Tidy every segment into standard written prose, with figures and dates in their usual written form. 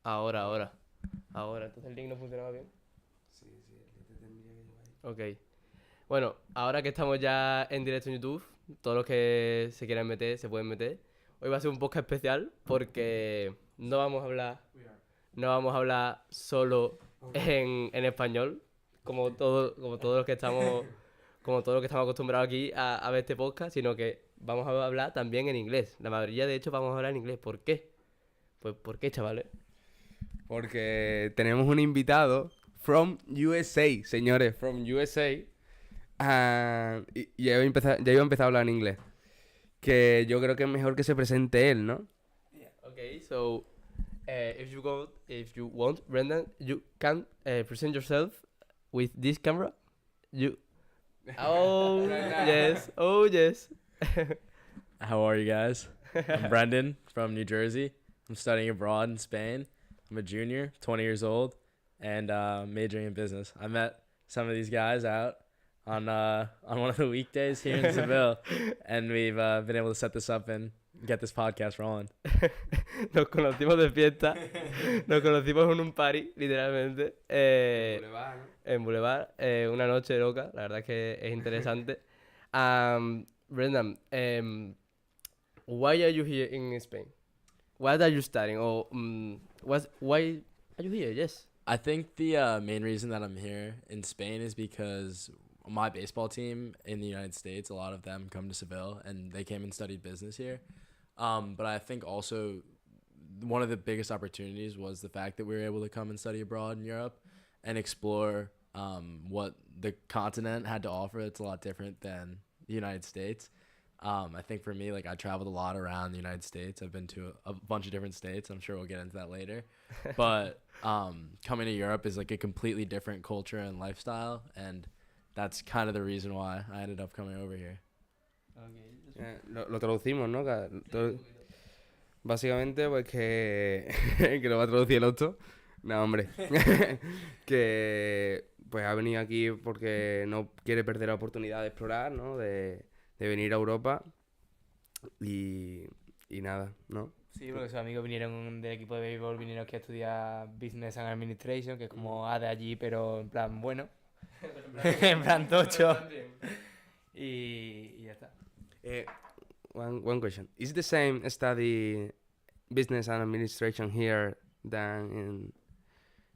Ahora. Entonces el link no funcionaba bien. Sí, el link te tendría que llevar ahí. Ok. Bueno, ahora que estamos ya en directo en YouTube, todos los que se quieran meter se pueden meter. Hoy va a ser un podcast especial porque no vamos a hablar solo en español, como todos los que estamos, como todos los que estamos acostumbrados aquí a ver este podcast, sino que vamos a hablar también en inglés. La mayoría, de hecho, vamos a hablar en inglés. ¿Por qué? Pues, ¿por qué, chavales? Porque tenemos un invitado from USA, señores. From USA. Y ya iba a empezar a hablar en inglés. Que yo creo que es mejor que se presente él, ¿no? Okay, so if you want, Brendan, you can present yourself with this camera. You. Oh yes, oh yes. How are you guys? I'm Brendan from New Jersey. I'm studying abroad in Spain. I'm a junior, 20 years old, and majoring in business. I met some of these guys out on one of the weekdays here in Seville, and we've been able to set this up and get this podcast rolling. Nos conocimos de fiesta, nos conocimos en un party, literalmente, Boulevard, ¿no? en Boulevard, una noche loca, la verdad es que es interesante. Brendan, why are you here in Spain? What are you studying? Or why are you here? Yes. I think the main reason that I'm here in Spain is because my baseball team in the United States, a lot of them come to Seville, and they came and studied business here. But I think also one of the biggest opportunities was the fact that we were able to come and study abroad in Europe and explore what the continent had to offer. It's a lot different than the United States. I think for me, like, I traveled a lot around the United States. I've been to a bunch of different states. I'm sure we'll get into that later. But coming to Europe is like a completely different culture and lifestyle, and that's kind of the reason why I ended up coming over here. Lo traducimos, ¿no? Básicamente, pues que que lo va a traducir el otro. No, hombre. Que pues ha venido aquí porque no quiere perder la oportunidad de explorar, ¿no? De venir a Europa y nada, ¿no? Sí, porque sus amigos vinieron del equipo de béisbol, vinieron aquí a estudiar Business and Administration, que es como A de allí, pero en plan bueno. En plan tocho. Y ya está. One question. Is it the same study business and administration here than in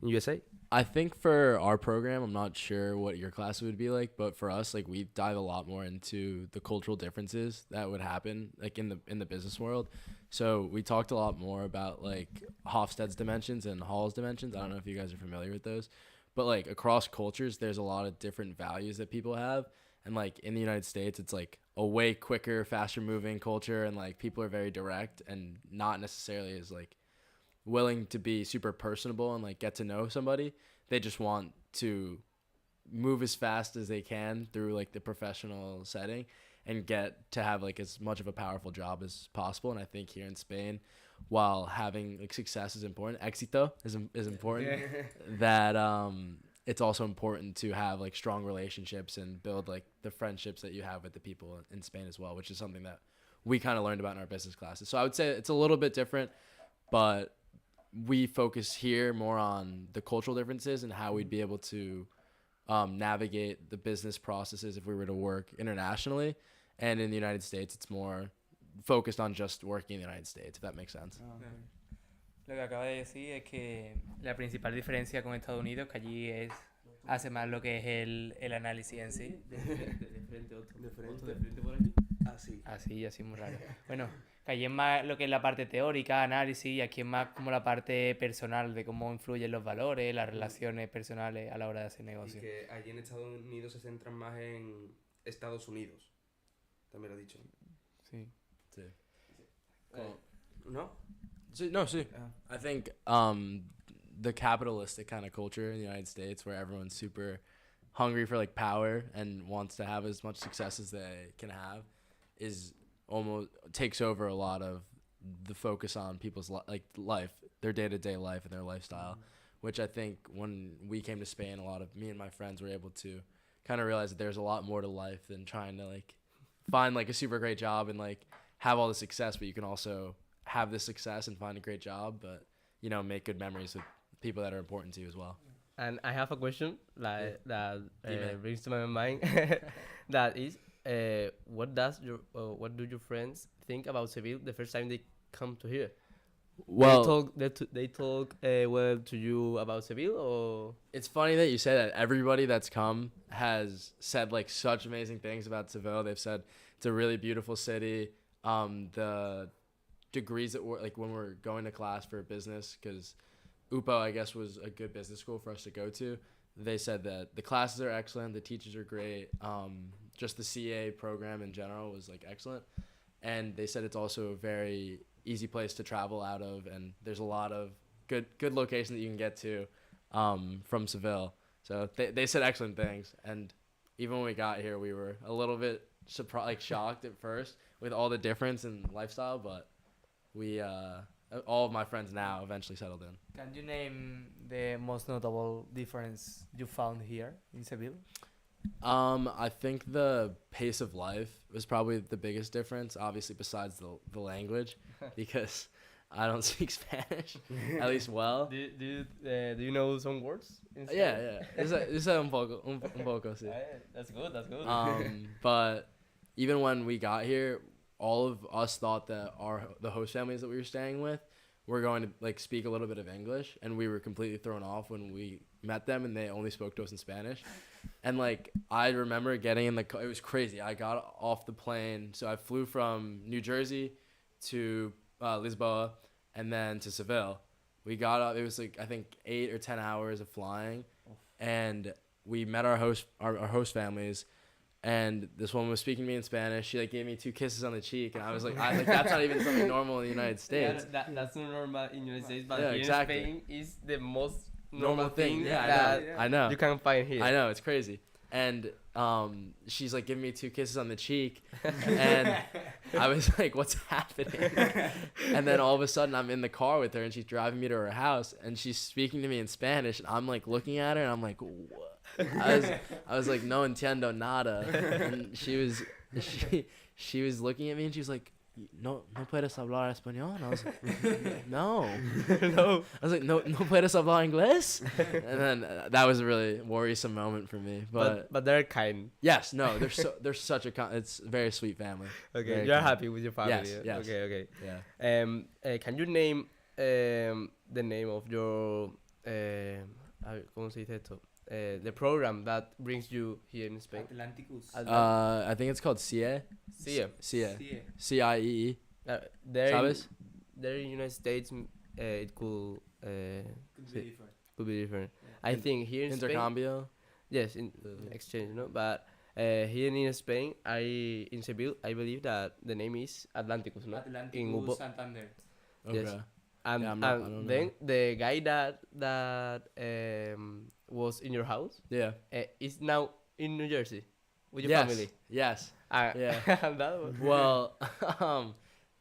USA? I think for our program, I'm not sure what your class would be like, but for us, like, we dive a lot more into the cultural differences that would happen, like, in the business world. So we talked a lot more about, like, Hofstede's dimensions and Hall's dimensions. I don't know if you guys are familiar with those, but, like, across cultures, there's a lot of different values that people have. And, like, in the United States, it's like a way quicker, faster moving culture, and, like, people are very direct and not necessarily as, like, willing to be super personable and, like, get to know somebody. They just want to move as fast as they can through, like, the professional setting and get to have, like, as much of a powerful job as possible. And I think here in Spain, while having, like, success is important, éxito is important, that it's also important to have, like, strong relationships and build, like, the friendships that you have with the people in Spain as well, which is something that we kind of learned about in our business classes. So I would say it's a little bit different, but we focus here more on the cultural differences and how we'd be able to navigate the business processes if we were to work internationally. And in the United States, it's more focused on just working in the United States, if that makes sense. Lo que acaba de decir es que la principal diferencia con Estados Unidos es que allí hace más lo que es el análisis en sí. De frente por aquí. Así muy raro. Bueno, que allí es más lo que es la parte teórica, análisis, y aquí es más como la parte personal de cómo influyen los valores, las relaciones personales a la hora de hacer Y negocios. que allí en Estados Unidos se centran más en Estados Unidos. También lo he dicho. Sí. ¿No? Sí. I think the capitalistic kind of culture in the United States, where everyone's super hungry for, like, power and wants to have as much success as they can have, is almost takes over a lot of the focus on people's life, their day-to-day life and their lifestyle, which I think when we came to Spain, a lot of me and my friends were able to kind of realize that there's a lot more to life than trying to, like, find, like, a super great job and, like, have all the success, but you can also have the success and find a great job, but make good memories with people that are important to you as well. And I have a question that Dime. brings to my mind. That is, what do your friends think about Seville the first time they come to here? Well, They talk well to you about Seville, or it's funny that you say that. Everybody that's come has said like such amazing things about Seville. They've said it's a really beautiful city. The degrees that we're like when we're going to class for business, because UPO, I guess, was a good business school for us to go to. They said that the classes are excellent, the teachers are great. Just the CA program in general was like excellent, and they said it's also a very easy place to travel out of, and there's a lot of good location that you can get to from Seville. So they said excellent things, and even when we got here, we were a little bit shocked at first with all the difference in lifestyle, but we all of my friends now eventually settled in. Can you name the most notable difference you found here in Seville? I think the pace of life was probably the biggest difference, obviously besides the language, because I don't speak Spanish, at least well. do you know some words? in Yeah. It's un poco, sí. Spanish? That's good. But even when we got here, all of us thought that the host families that we were staying with were going to like speak a little bit of English, and we were completely thrown off when we met them and they only spoke to us in Spanish. And like I remember getting in the car, it was crazy. I got off the plane, so I flew from New Jersey to Lisboa and then to Seville. We got up, it was like I think 8 or 10 hours of flying, and we met our host families. And this woman was speaking to me in Spanish. She like gave me 2 kisses on the cheek, and I was like, that's not even something normal in the United States. That's not normal in the United States, but Yeah, here exactly. in Spain is the most normal thing Yeah, that I know. you can find here. I know, it's crazy. And she's like giving me 2 kisses on the cheek, and I was like, what's happening? And then all of a sudden I'm in the car with her, and she's driving me to her house, and she's speaking to me in Spanish, and I'm like looking at her, and I'm like, what? I was like, no entiendo nada. And she was looking at me, and she was like, no puedes hablar español? And I was like, no. No. I was like, no puedes hablar inglés? And then that was a really worrisome moment for me. But they're kind. yes, no, they're such it's a very sweet family. Okay, Very you're kind. happy with your family. Yes, Yeah? yes. Okay. Yeah. Can you name the name of your ¿cómo se dice esto? The program that brings you here in Spain? Atlanticus. I think it's called CIE. CIE. CIEE. There ¿Sabes? in the United States, it could Could be different. be different. Yeah. I think here in Spain, Intercambio. yes, in exchange, no. But here in Spain, in Seville, I believe that the name is Atlanticus, no? In Ubo. Atlanticus Santander. Okay. Yes. And, Yeah, I don't know. then the guy that was in your house Yeah. is now in New Jersey with your Yes. family. Yes. Yeah. And that was Well,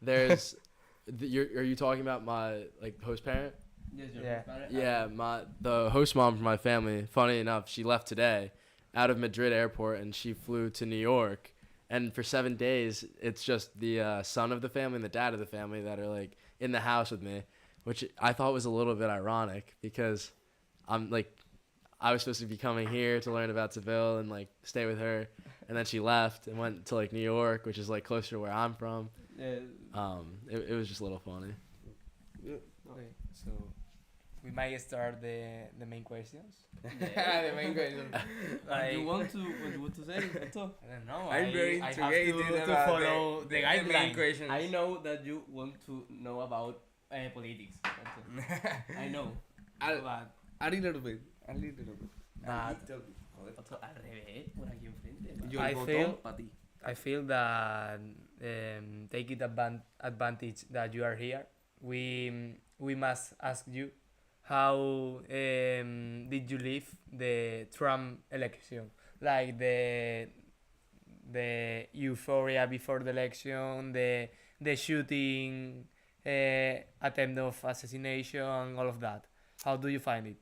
there's. Are you talking about my like host parent? yes, Yeah. Yeah, the host mom for my family. Funny enough, she left today, out of Madrid airport, and she flew to New York. And for 7 days, it's just the son of the family and the dad of the family that are like in the house with me, which I thought was a little bit ironic because I was supposed to be coming here to learn about Seville and like stay with her, and then she left and went to like New York, which is like closer to where I'm from. It was just a little funny. Okay, so we might start the main questions. the main question. Like- you want to say esto? I don't know. I'm very I have intrigued to about follow the main guidelines. questions. I know that you want to know about politics. I know. But A little bit. But otro al revés, por aquí enfrente. Yo I el feel- botón para ti. I feel that taking advantage that you are here, we must ask you how did you live the Trump election, like the euphoria before the election, the shooting, attempt of assassination, all of that. How do you find it?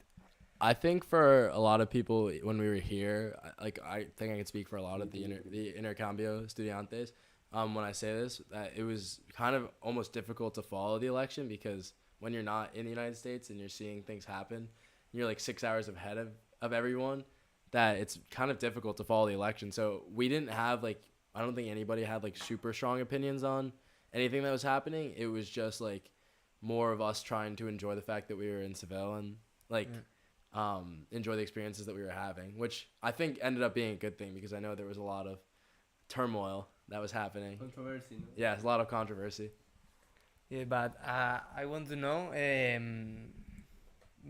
I think for a lot of people when we were here, I think I can speak for a lot of the intercambio estudiantes when I say this, that it was kind of almost difficult to follow the election because when you're not in the United States and you're seeing things happen, you're like 6 hours ahead of everyone, that it's kind of difficult to follow the election. So we didn't have like, I don't think anybody had like super strong opinions on anything that was happening. It was just like more of us trying to enjoy the fact that we were in Seville and like enjoy the experiences that we were having, which I think ended up being a good thing because I know there was a lot of turmoil that was happening. Controversy, no? Yeah, it's a lot of controversy. Yeah, but I want to know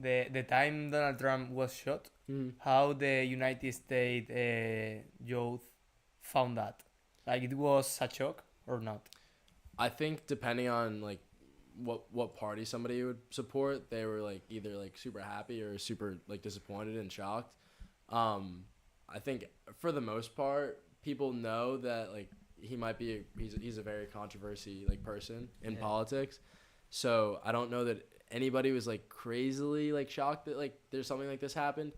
the time Donald Trump was shot, how the United States youth found that. Like, it was a shock or not? I think depending on like what party somebody would support, they were like either like super happy or super like disappointed and shocked. I think for the most part, people know that like he might be he's a very controversy like person in politics. So I don't know that anybody was like crazily like shocked that like there's something like this happened,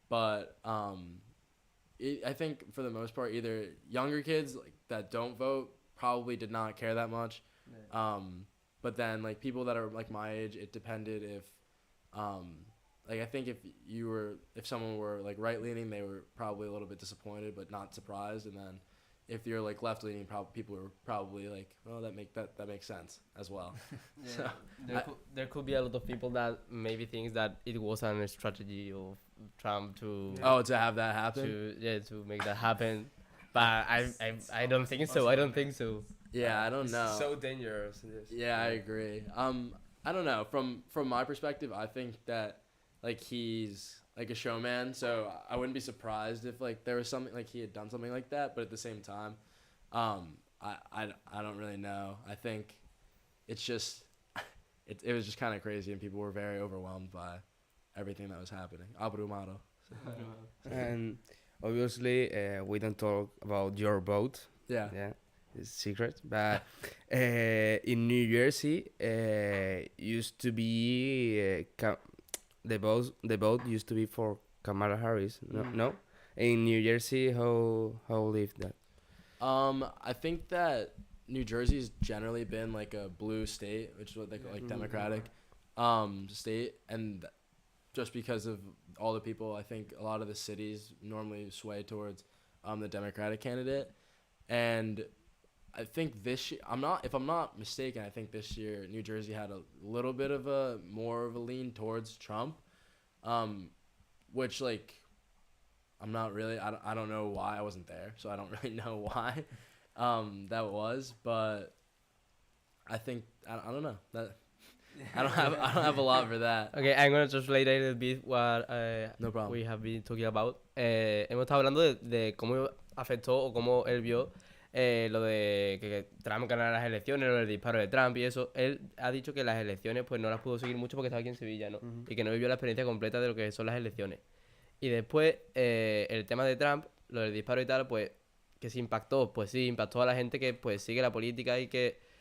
but I think for the most part, either younger kids like that don't vote probably did not care that much. But then like people that are like my age, it depended if like I think if someone were like right leaning, they were probably a little bit disappointed but not surprised. And then if you're like left leaning, people were probably like, oh, that makes sense as well. Yeah. So there could be a lot of people that maybe thinks that it was a strategy of Trump to to have that happen. to make that happen. But I don't think so. I don't think so. Yeah, I don't know. It's so dangerous. Yeah, I agree. I don't know. From my perspective, I think that like he's like a showman, so I wouldn't be surprised if like there was something like he had done something like that. But at the same time, I don't really know. I think it's just it was just kind of crazy, and people were very overwhelmed by everything that was happening. Abrumado. And obviously, we don't talk about your vote. Yeah. It's secret. But in New Jersey, used to be the vote used to be for Kamala Harris. No. In New Jersey, how lived that? I think that New Jersey's generally been like a blue state, which is what they call like Democratic state, and just because of all the people, I think a lot of the cities normally sway towards the Democratic candidate. And I think this year, if I'm not mistaken, I think this year New Jersey had a little bit of more of a lean towards Trump, which like I'm not really, I don't know why. I wasn't there, so I don't really know why that was, but I think I don't know that. I don't have a lot for that. Okay, I'm gonna translate a little bit what No problem. we have been talking about. Hemos estado hablando de cómo afectó o cómo él vio lo de que Trump ganara las elecciones, lo del disparo de Trump y eso. Él ha dicho que las elecciones pues no las pudo seguir mucho porque estaba aquí en Sevilla, ¿no? Y que no vivió la experiencia completa de lo que son las elecciones. Y después el tema de Trump, lo del disparo y tal, pues que se impactó. Pues sí, impactó a la gente que pues sigue la política y que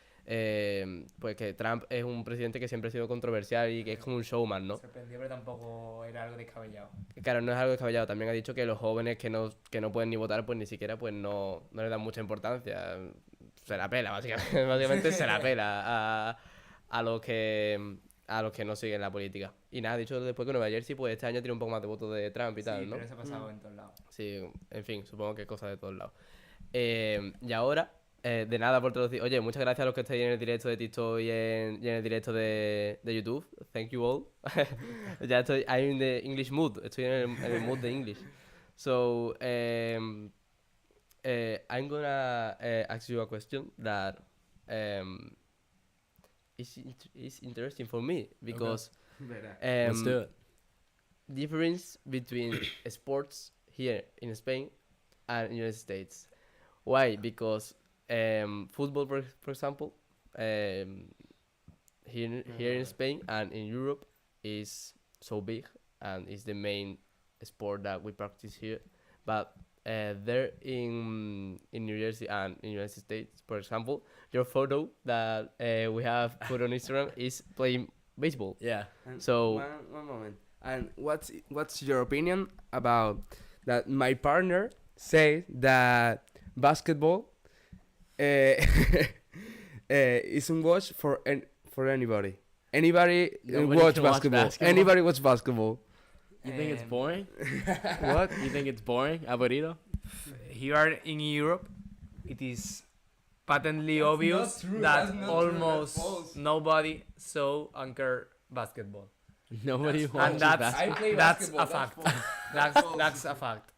pues que Trump es un presidente que siempre ha sido controversial y que es como un showman, ¿no? Sorprendió, pero tampoco era algo descabellado. Claro, no es algo descabellado. También ha dicho que los jóvenes que no pueden ni votar, pues ni siquiera pues no le dan mucha importancia. Se la pela, básicamente. Básicamente se la pela a los que no siguen la política. Y nada, ha dicho después que Nueva Jersey pues este año tiene un poco más de votos de Trump y tal, ¿no? Pero eso ha pasado en todos lados. Sí, en fin, supongo que es cosa de todos lados. Y ahora... de nada por traducir. Oye, muchas gracias a los que estáis en el directo de TikTok y en el directo de YouTube. Thank you all. Ya estoy, I'm in the English mood. Estoy en el mood de English. So, I'm gonna ask you a question that is interesting for me because Let's do it. difference between sports here in Spain and United States. Why? Because football, for example, here in Spain and in Europe is so big and is the main sport that we practice here. But there in New Jersey and in United States, for example, your photo that we have put on Instagram is playing baseball. Yeah. And So one moment. And what's your opinion about that? My partner says that basketball isn't watch for anybody. Anybody Nobody watch can watch basketball? basketball. Anybody watch basketball? You think it's boring? What? You think it's boring, Aburrido? Here in Europe, it is patently obvious that almost nobody saw and care basketball. Nobody And watches basketball. that's a fact. That's a fact.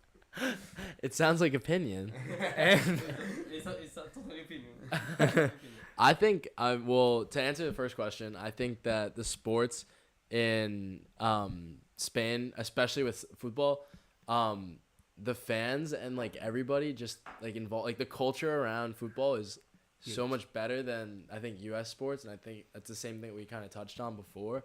It sounds like opinion. And It's a totally opinion. I think, well, to answer the first question, I think that the sports in Spain, especially with football, the fans and like everybody just like involved, like the culture around football is so much better than I think U.S. sports, and I think that's the same thing we kind of touched on before,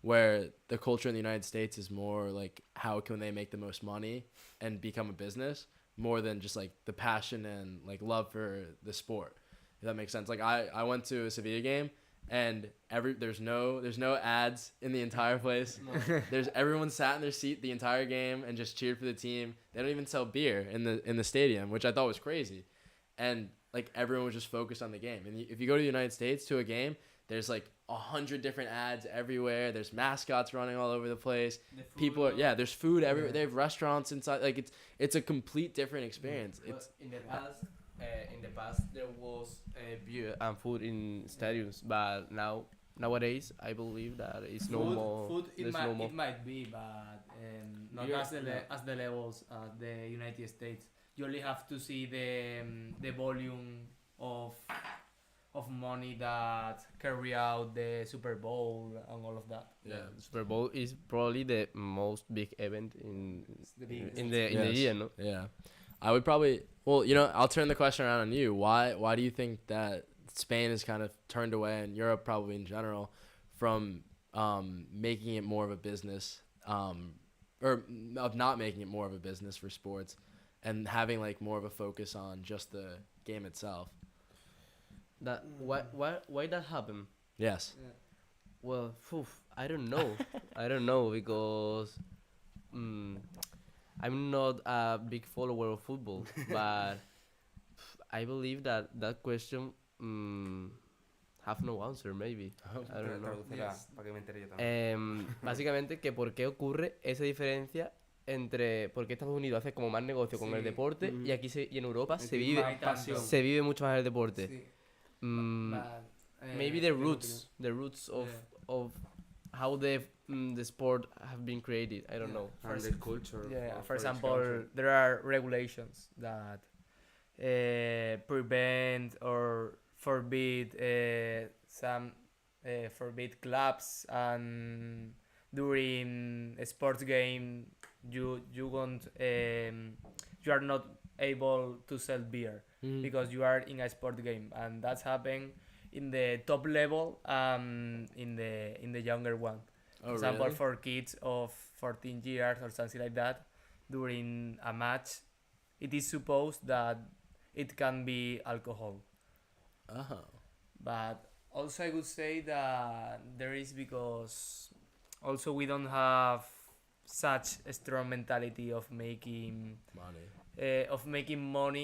where the culture in the United States is more like how can they make the most money and become a business more than just like the passion and like love for the sport. If that makes sense. Like I went to a Sevilla game and there's no ads in the entire place. There's everyone sat in their seat the entire game and just cheered for the team. They don't even sell beer in the stadium, which I thought was crazy. And like everyone was just focused on the game. And if you go to the United States to a game, there's like 100 different ads everywhere. There's mascots running all over the place. People are there's food everywhere. They have restaurants inside. Like it's a complete different experience. But It's in the past there was beer and food in stadiums, but nowadays I believe that it's no more. Food there's no more. it might be, but not Yeah, as the levels as the United States. You only have to see the volume of money that carry out the Super Bowl and all of that. Yeah, the Super Bowl is probably the most big event in the biggest. in the Yes. year, no? Yeah, I would probably. Well, I'll turn the question around on you. Why do you think that Spain is kind of turned away, and Europe probably in general, from making it more of a business, or of not making it more of a business for sports, and having like more of a focus on just the game itself? That why that happened? Yes. Well, I don't know. I don't know because I'm not a big follower of football, but I believe that question have no answer, maybe. I don't know. Para que me entere yo también. Básicamente, que por qué ocurre esa diferencia entre por qué Estados Unidos hace como más negocio con el deporte y aquí y en Europa se vive mucho más el deporte. Maybe the roots of how the sport have been created. I don't know. And the culture. For example, there are regulations that prevent or forbid some forbid clubs, and during a sports game you won't you are not able to sell beer because you are in a sport game, and that's happened in the top level in the younger one. For example, really? for kids of 14 years or something like that, during a match, it is supposed that it can be alcohol. Oh. But also I would say that there is, because also we don't have such a strong mentality of making money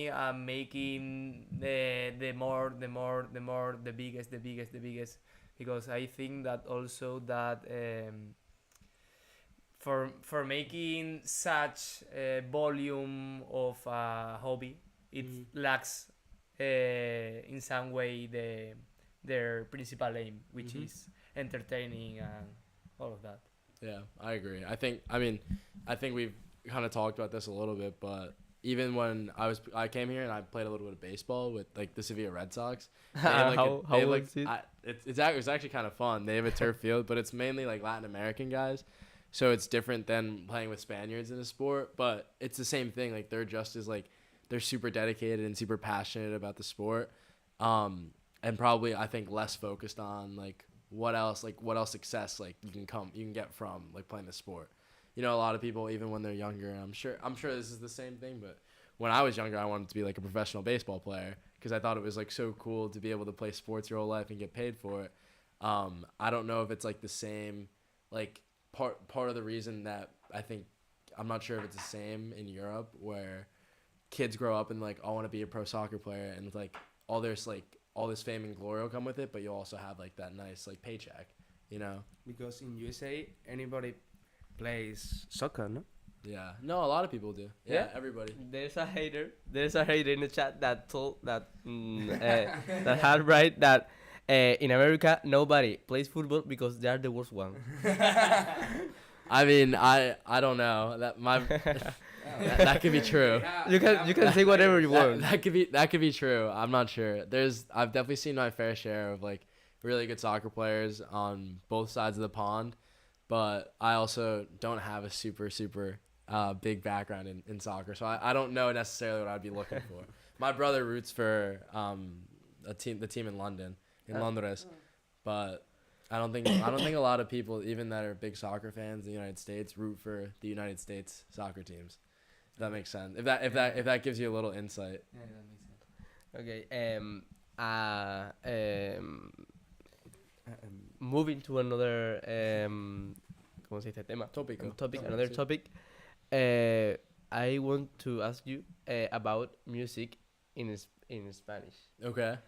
and making the biggest, because I think that also that for making such a volume of a hobby, it lacks in some way their principal aim, which is entertaining and all of that. Yeah, I agree. I think we've kind of talked about this a little bit, but even when I came here and I played a little bit of baseball with like the Sevilla Red Sox. It's actually kind of fun. They have a turf field, but it's mainly like Latin American guys, so it's different than playing with Spaniards in the sport. But it's the same thing. Like they're just as like they're super dedicated and super passionate about the sport, and probably I think less focused on like what else success like you can get from like playing the sport. A lot of people, even when they're younger, and I'm sure this is the same thing, but when I was younger, I wanted to be like a professional baseball player because I thought it was like so cool to be able to play sports your whole life and get paid for it. I don't know if it's like the same, like part of the reason that I'm not sure if it's the same in Europe, where kids grow up and like, I want to be a pro soccer player, and like all this fame and glory will come with it, but you'll also have like that nice like paycheck. you know. Because in USA, anybody plays soccer, no? Yeah. No, a lot of people do. Yeah, everybody. There's a hater. There's a hater in the chat that told that that had right that in America nobody plays football because they are the worst one. I mean, I don't know. That could be true. You can say whatever you want. That could be true. I'm not sure. I've definitely seen my fair share of like really good soccer players on both sides of the pond, but I also don't have a super big background in soccer, so I don't know necessarily what I'd be looking for. My brother roots for the team in London, in Londres, but I don't think a lot of people, even that are big soccer fans in the United States, root for the United States soccer teams. If that makes sense. If that gives you a little insight. Yeah, that makes sense. Okay. Moving to another ¿cómo se dice? Tema. Topic. Another topic. I want to ask you about music in Spanish. Okay.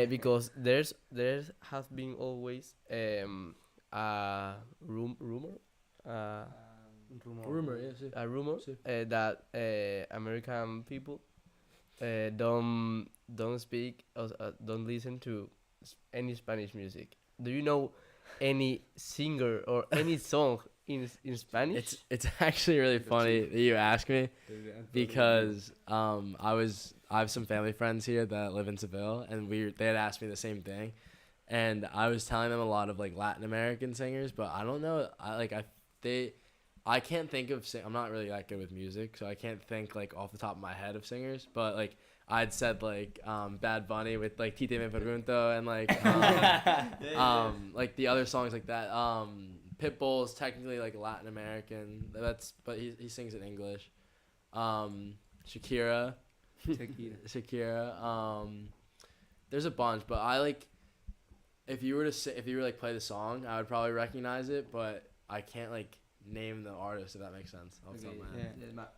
Because there has been always a rumor. Rumor, yeah, sí. A rumor Sí. that American people don't speak or don't listen to any Spanish music. Do you know any singer or any song in Spanish? It's actually really funny that you ask me because I have some family friends here that live in Seville, and they had asked me the same thing, and I was telling them a lot of like Latin American singers, but I don't know. I can't think of I'm not really that good with music, so I can't think like off the top of my head of singers, but like I'd said like Bad Bunny with like Tite Me Pregunto and like like the other songs like that. Pitbull is technically like Latin American, but he sings in English. Shakira. There's a bunch, but I like if you were like play the song, I would probably recognize it, but I can't like name the artist, if that makes sense. Okay,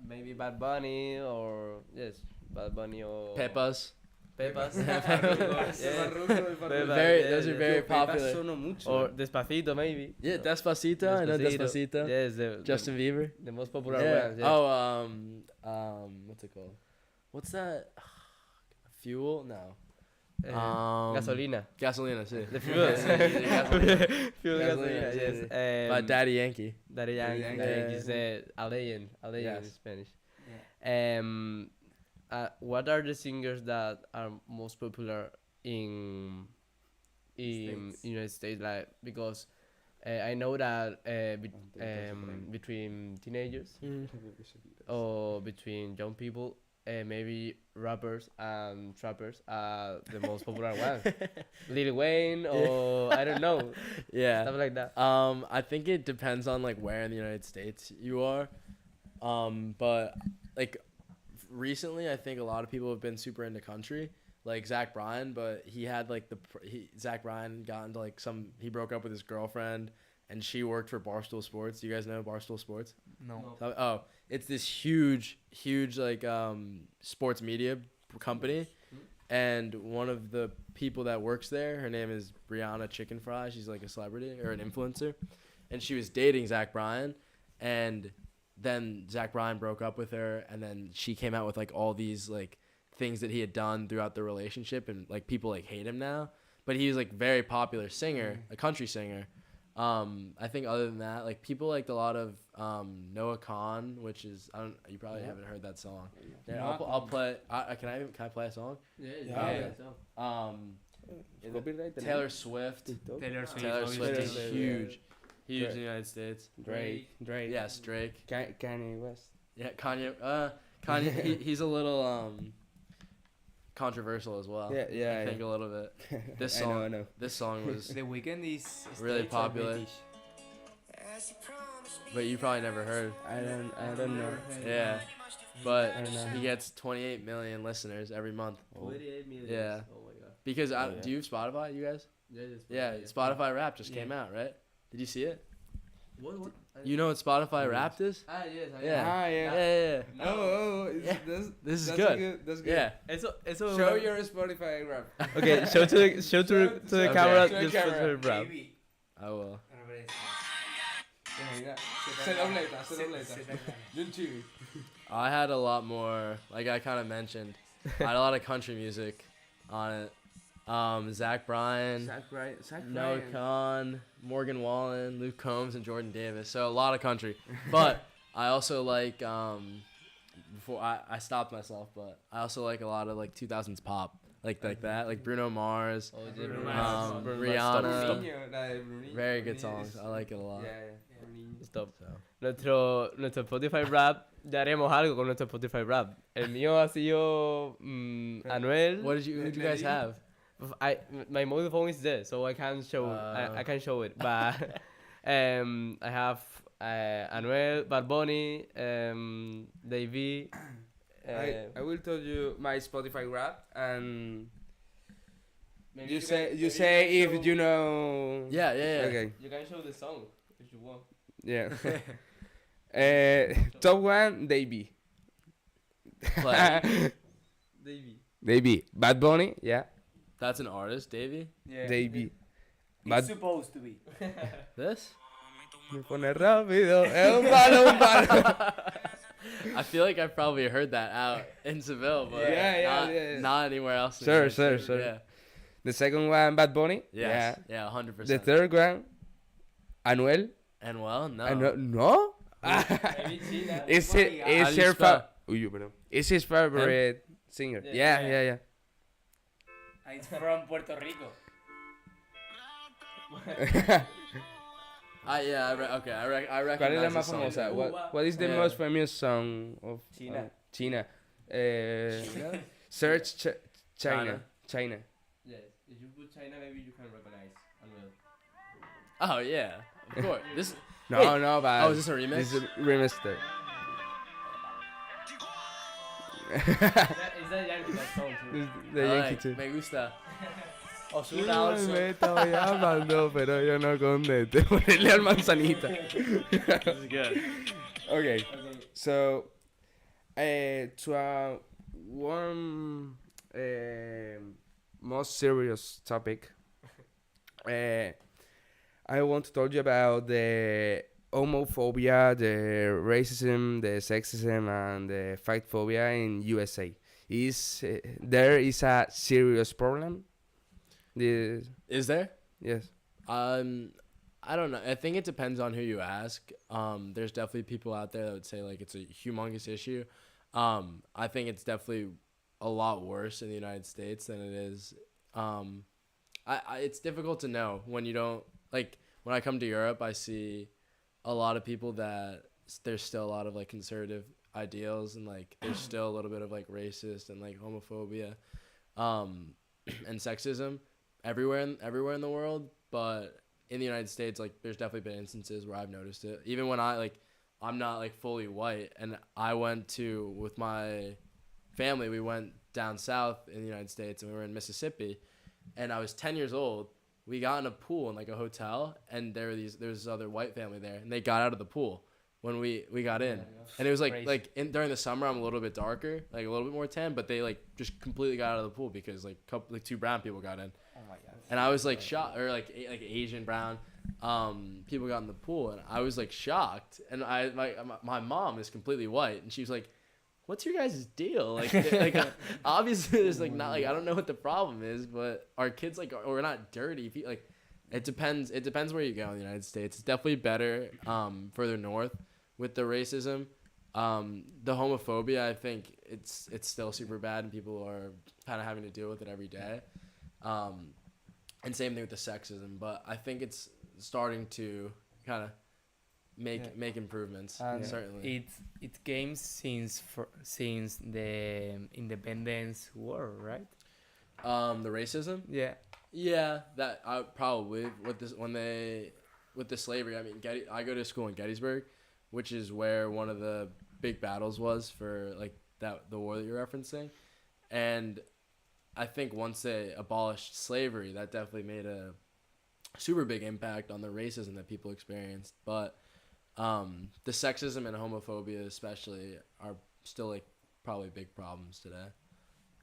maybe Bad Bunny or Bad Bunny or Pepas. Pepas. Those are very popular. Or Despacito, maybe. Yeah, Despacito. I know Despacito. Yes, Justin Bieber. The most popular Yeah. ones. Yes. Oh, what's it called? What's that? Fuel? No. Gasolina. Gasolina, sí. The fuel. Fuel Gasolina, Gasolina. Yes. By Daddy Yankee. Daddy Yankee is a legend Yes. in Spanish. Yeah. What are the singers that are most popular in United States? Like because I know that between teenagers or between young people, maybe rappers and trappers are the most popular ones. Lil Wayne or I don't know, Yeah. stuff like that. I think it depends on like where in the United States you are. But like recently, I think a lot of people have been super into country, like Zach Bryan. But he had like Zach Bryan got into like he broke up with his girlfriend, and she worked for Barstool Sports. Do you guys know Barstool Sports? No. Oh, it's this huge like sports media company, and one of the people that works there, her name is Brianna Chicken Fry. She's like a celebrity or an influencer, and she was dating Zach Bryan, and then Zach Bryan broke up with her, and then she came out with like all these like things that he had done throughout the relationship, and like people like hate him now. But he was like very popular singer, a country singer. I think other than that, like people liked a lot of Noah Khan, which is you probably haven't heard that song. Yeah, I'll play. Can I play a song? Yeah. Taylor Swift. Taylor Swift. Taylor Swift is Drake. huge in the United States. Drake. Yes, Drake. Kanye West. Yeah, Kanye. Kanye. He's a little controversial as well. Yeah. I think a little bit. This song. I know. This song was The Weeknd is really States or popular. British? But you probably never heard. I don't know. Yeah. But I don't know. he gets 28 million listeners every month. 28 million. Yeah. Oh my god. Because yeah. do you have Spotify, you guys? Yeah, Spotify Wrapped just came Yeah. out, right? Did you see it? What? You know what Spotify Wrapped is? Ah, yes. Yeah. Yeah. Yeah. Oh, Yeah. this This is that's good. That's good. Yeah. Eso. Show your Spotify rap. Okay, show to the camera. to the Just camera. for the rap. I will. I had a lot more, like I kind of mentioned. I had a lot of country music on it. Zach Bryan, Noah Khan, Morgan Wallen, Luke Combs, and Jordan Davis. So a lot of country. But I also like, before I stopped myself, but I also like a lot of like 2000s pop. Like that, like Bruno Mars, Rihanna. Very good songs. I like it a lot. Stop. So. Nuestro Spotify Rap, ya haremos algo con nuestro Spotify Rap. El mío ha sido Anuel. Who did you guys have? My mobile phone is there, so I can't show. I can't show it. But I have Anuel, Bad Bunny, Davey. I will tell you my Spotify rap, and Maybe you can say if show- you know. Yeah. Okay. You can show the song if you want. Yeah. Top one, Davey. Play. Davey. Davey. Bad Bunny. Yeah. That's an artist, Davey. Yeah. Davey. It's supposed to be. This? Me pone rápido. Es un palo. I feel like I've probably heard that out in Seville, but Yeah. not anywhere else. in Sure, New York City. sure. Yeah. The second one, Bad Bunny. Yes. Yeah. 100%. The third one, Anuel. And well, no. No. Maybe China. Is How do you spell? Is his favorite singer? Yeah. It's from Puerto Rico. Okay, I recognize ¿Cuál es la the más song. famosa? What is the Yeah. most famous song of China. China? China? Search China. Yes. If you put China, maybe you can recognize Anuel. Oh yeah, of course. This. No, Wait. no, but Oh, is this a remix? This is a remix. Is that Yankee that song too? The I Yankee like, too. Me gusta. Ozuna also. Me estaba llamando, pero yo no contesté. Ponerle al manzanita. This is good. Okay, Okay. so to one most serious topic, I want to talk you about the homophobia, the racism, the sexism, and the fight phobia in USA. There is a serious problem? Is there? Yes. I don't know. I think it depends on who you ask. There's definitely people out there that would say like it's a humongous issue. I think it's definitely a lot worse in the United States than it is. It's difficult to know when you don't like. When I come to Europe, I see a lot of people that there's still a lot of like conservative ideals and like there's still a little bit of like racist and like homophobia, and sexism everywhere in the world. But in the United States, like there's definitely been instances where I've noticed it. Even when I'm not like fully white, and I went with my family, we went down south in the United States and we were in Mississippi, and I was 10 years old. We got in a pool in like a hotel, and there was this other white family there, and they got out of the pool when we got in, and it was like during the summer I'm a little bit darker, like a little bit more tan, but they like just completely got out of the pool because like two brown people got in. Oh my god. And I was like shocked, or like Asian brown people got in the pool, and I was like shocked. And my mom is completely white, and she was like, "What's your guys' deal?" Like obviously there's like not like I don't know what the problem is, but our kids like we're not dirty. Like it depends where you go in the United States. It's definitely better further north with the racism. The homophobia, I think it's still super bad, and people are kind of having to deal with it every day. And same thing with the sexism, but I think it's starting to kind of make improvements. Certainly, it came since the independence war, right? The racism. Yeah, that probably with the slavery. I mean, I go to school in Gettysburg, which is where one of the big battles was for like the war that you're referencing, and I think once they abolished slavery, that definitely made a super big impact on the racism that people experienced. But the sexism and homophobia especially are still like probably big problems today.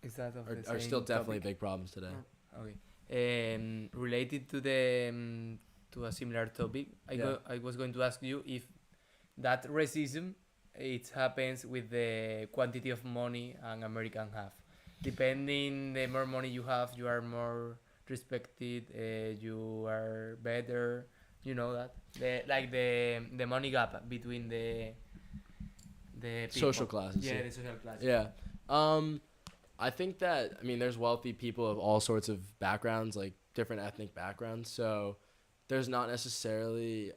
Is that Are still definitely big problems today. Okay. Related to the to a similar topic. Yeah. I was going to ask you if that racism it happens with the quantity of money an American have. Depending the more money you have, you are more respected. You are better. You know that the money gap between the people. Social classes. Yeah, the social class. Yeah. I think that, I mean, there's wealthy people of all sorts of backgrounds, like different ethnic backgrounds. So there's not necessarily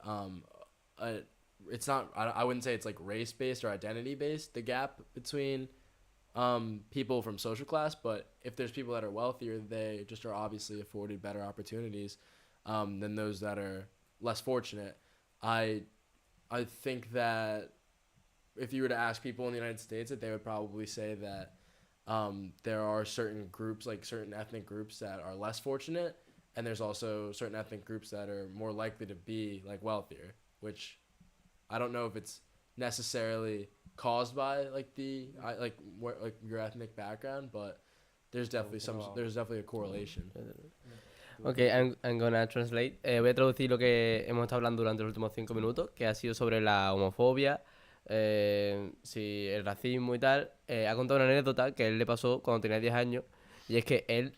it's not, I wouldn't say it's like race based or identity based, the gap between people from social class. But if there's people that are wealthier, they just are obviously afforded better opportunities than those that are less fortunate. I think that if you were to ask people in the United States, that they would probably say that there are certain groups, like certain ethnic groups, that are less fortunate, and there's also certain ethnic groups that are more likely to be like wealthier, which I don't know if it's necessarily caused by like your ethnic background, but there's definitely a correlation. Ok, I'm gonna translate. Voy a traducir lo que hemos estado hablando durante los últimos 5 minutos, que ha sido sobre la homofobia, sí, el racismo y tal. Ha contado una anécdota que a él le pasó cuando tenía 10 años, y es que él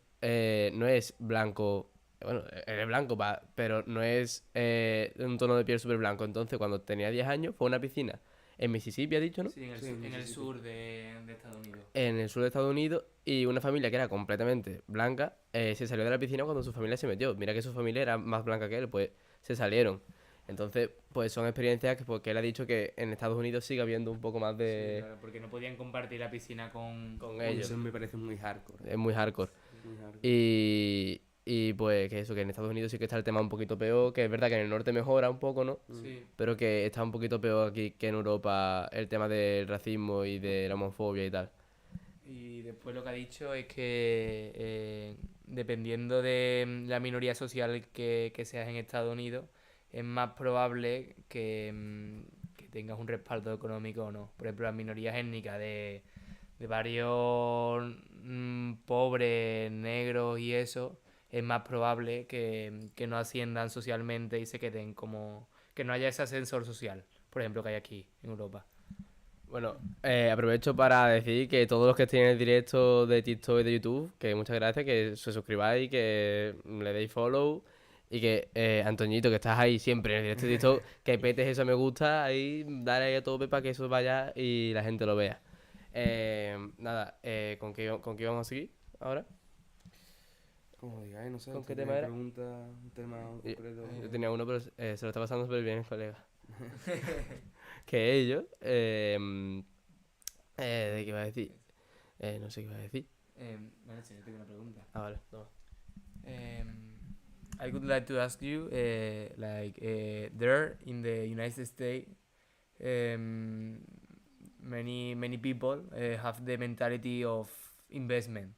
no es blanco, bueno, él es blanco, pero no es de un tono de piel súper blanco. Entonces, cuando tenía 10 años, fue a una piscina en Mississippi, ha dicho, ¿no? Sí, en el sur de Estados Unidos. En el sur de Estados Unidos, y una familia que era completamente blanca se salió de la piscina cuando su familia se metió. Mira que su familia era más blanca que él, pues se salieron. Entonces, pues son experiencias que, porque él ha dicho que en Estados Unidos sigue habiendo un poco más de... Sí, claro, porque no podían compartir la piscina con ellos. Eso me parece muy hardcore. Es muy hardcore. Muy hardcore. Y pues que eso, que en Estados Unidos sí que está el tema un poquito peor, que es verdad que en el norte mejora un poco, ¿no? Sí. Pero que está un poquito peor aquí que en Europa el tema del racismo y de la homofobia y tal. Y después lo que ha dicho es que dependiendo de la minoría social que seas en Estados Unidos, es más probable que tengas un respaldo económico o no. Por ejemplo, las minorías étnicas de varios pobres, negros y eso, es más probable que no asciendan socialmente y se queden como... que no haya ese ascensor social, por ejemplo, que hay aquí en Europa. Bueno, aprovecho para decir que todos los que estén en el directo de TikTok y de YouTube, que muchas gracias, que se suscribáis, que le deis follow, y que Antoñito, que estás ahí siempre en el directo de TikTok, que petes eso me gusta, ahí dale ahí a tope para que eso vaya y la gente lo vea. Nada, ¿con qué vamos a seguir ahora? Como digáis, no sé. ¿Con qué ¿tiene tema era? Pregunta, un tema concreto. Yo tenía uno, pero se lo está pasando súper bien el colega. Que ellos, ¿de qué iba a decir? No sé qué iba a decir. Bueno, sí, yo tengo una pregunta. Ah, vale, toma. I would like to ask you, there in the United States, many people have the mentality of investment.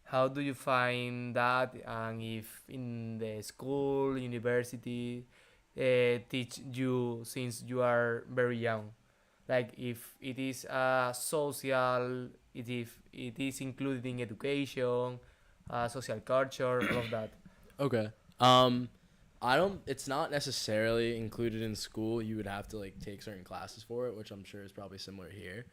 How do you find that, and if in the school, university, teach you since you are very young, like if it is social, if it is included in education, social culture, all of that. Okay. It's not necessarily included in school. You would have to like take certain classes for it, which I'm sure is probably similar here.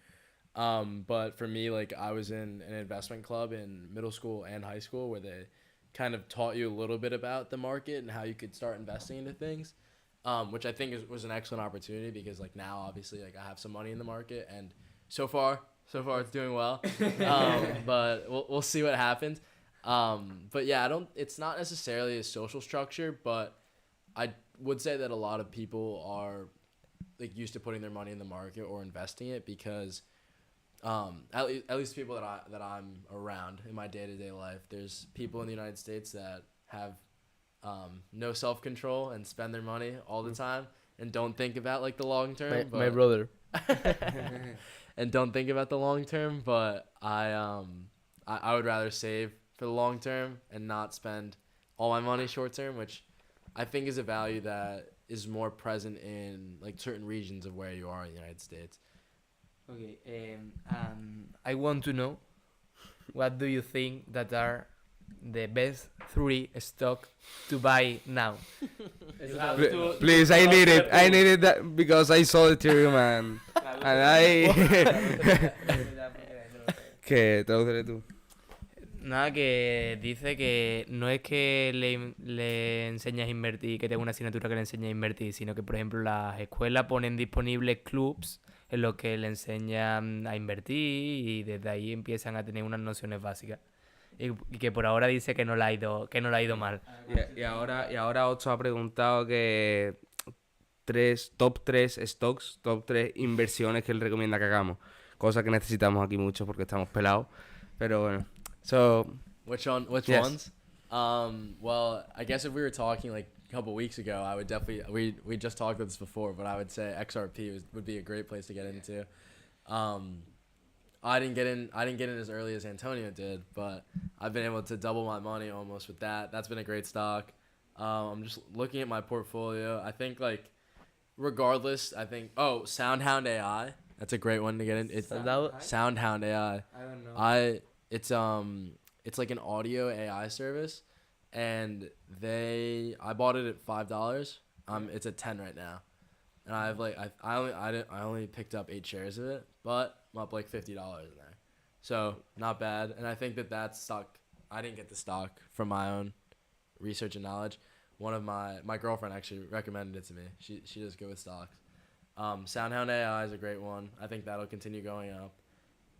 But for me, like I was in an investment club in middle school and high school where they kind of taught you a little bit about the market and how you could start investing into things, which I think was an excellent opportunity because like now obviously like I have some money in the market and so far it's doing well. But we'll see what happens. But yeah, it's not necessarily a social structure, but I would say that a lot of people are like used to putting their money in the market or investing it because at least people that I'm around in my day-to-day life, there's people in the United States that have no self-control and spend their money all the time and don't think about like the long term. My brother. And don't think about the long term, but I would rather save for the long term and not spend all my money short term, which I think is a value that is more present in like certain regions of where you are in the United States. Okay, I want to know, what do you think that are the best 3 stock to buy now. You have to- Please, I need it. I needed that because I saw Ethereum and I. ¿Qué? Tradúcele tú. Nada, que dice que no es que le enseñas a invertir, que tenga una asignatura que le enseñe a invertir, sino que, por ejemplo, las escuelas ponen disponibles clubs en los que le enseñan a invertir y desde ahí empiezan a tener unas nociones básicas. Y que por ahora dice que no le ha ido mal. Y ahora Otso ha preguntado que top 3 stocks, top 3 inversiones que él recomienda que hagamos. Cosa que necesitamos aquí mucho porque estamos pelados. Pero bueno. So, Which Yes. ones? Well, I guess if we were talking like a couple weeks ago, I would definitely we just talked about this before, but I would say XRP would be a great place to get into. I didn't get in as early as Antonio did, but I've been able to double my money almost with that. That's been a great stock. I'm just looking at my portfolio. I think regardless, SoundHound AI. That's a great one to get in. It's SoundHound AI. I don't know. It's like an audio AI service, and I bought it at $5. It's at 10 right now, and I only picked up 8 shares of it, but I'm up like $50 in there, so not bad. And I think that stock, I didn't get the stock from my own research and knowledge. One of my girlfriend actually recommended it to me. She does good with stocks. SoundHound AI is a great one. I think that'll continue going up.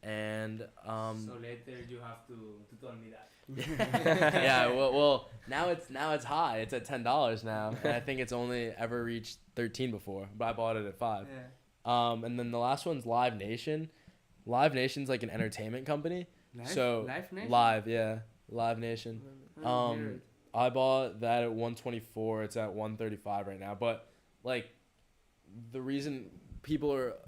And So later you have to tell me that. yeah, well now it's high. It's at $10 now, and I think it's only ever reached 13 before, but I bought it at 5. Yeah. And then the last one's Live Nation. Live Nation's like an entertainment company. Live Nation? Live Nation. I bought that at 124. It's at 135 right now. But like the reason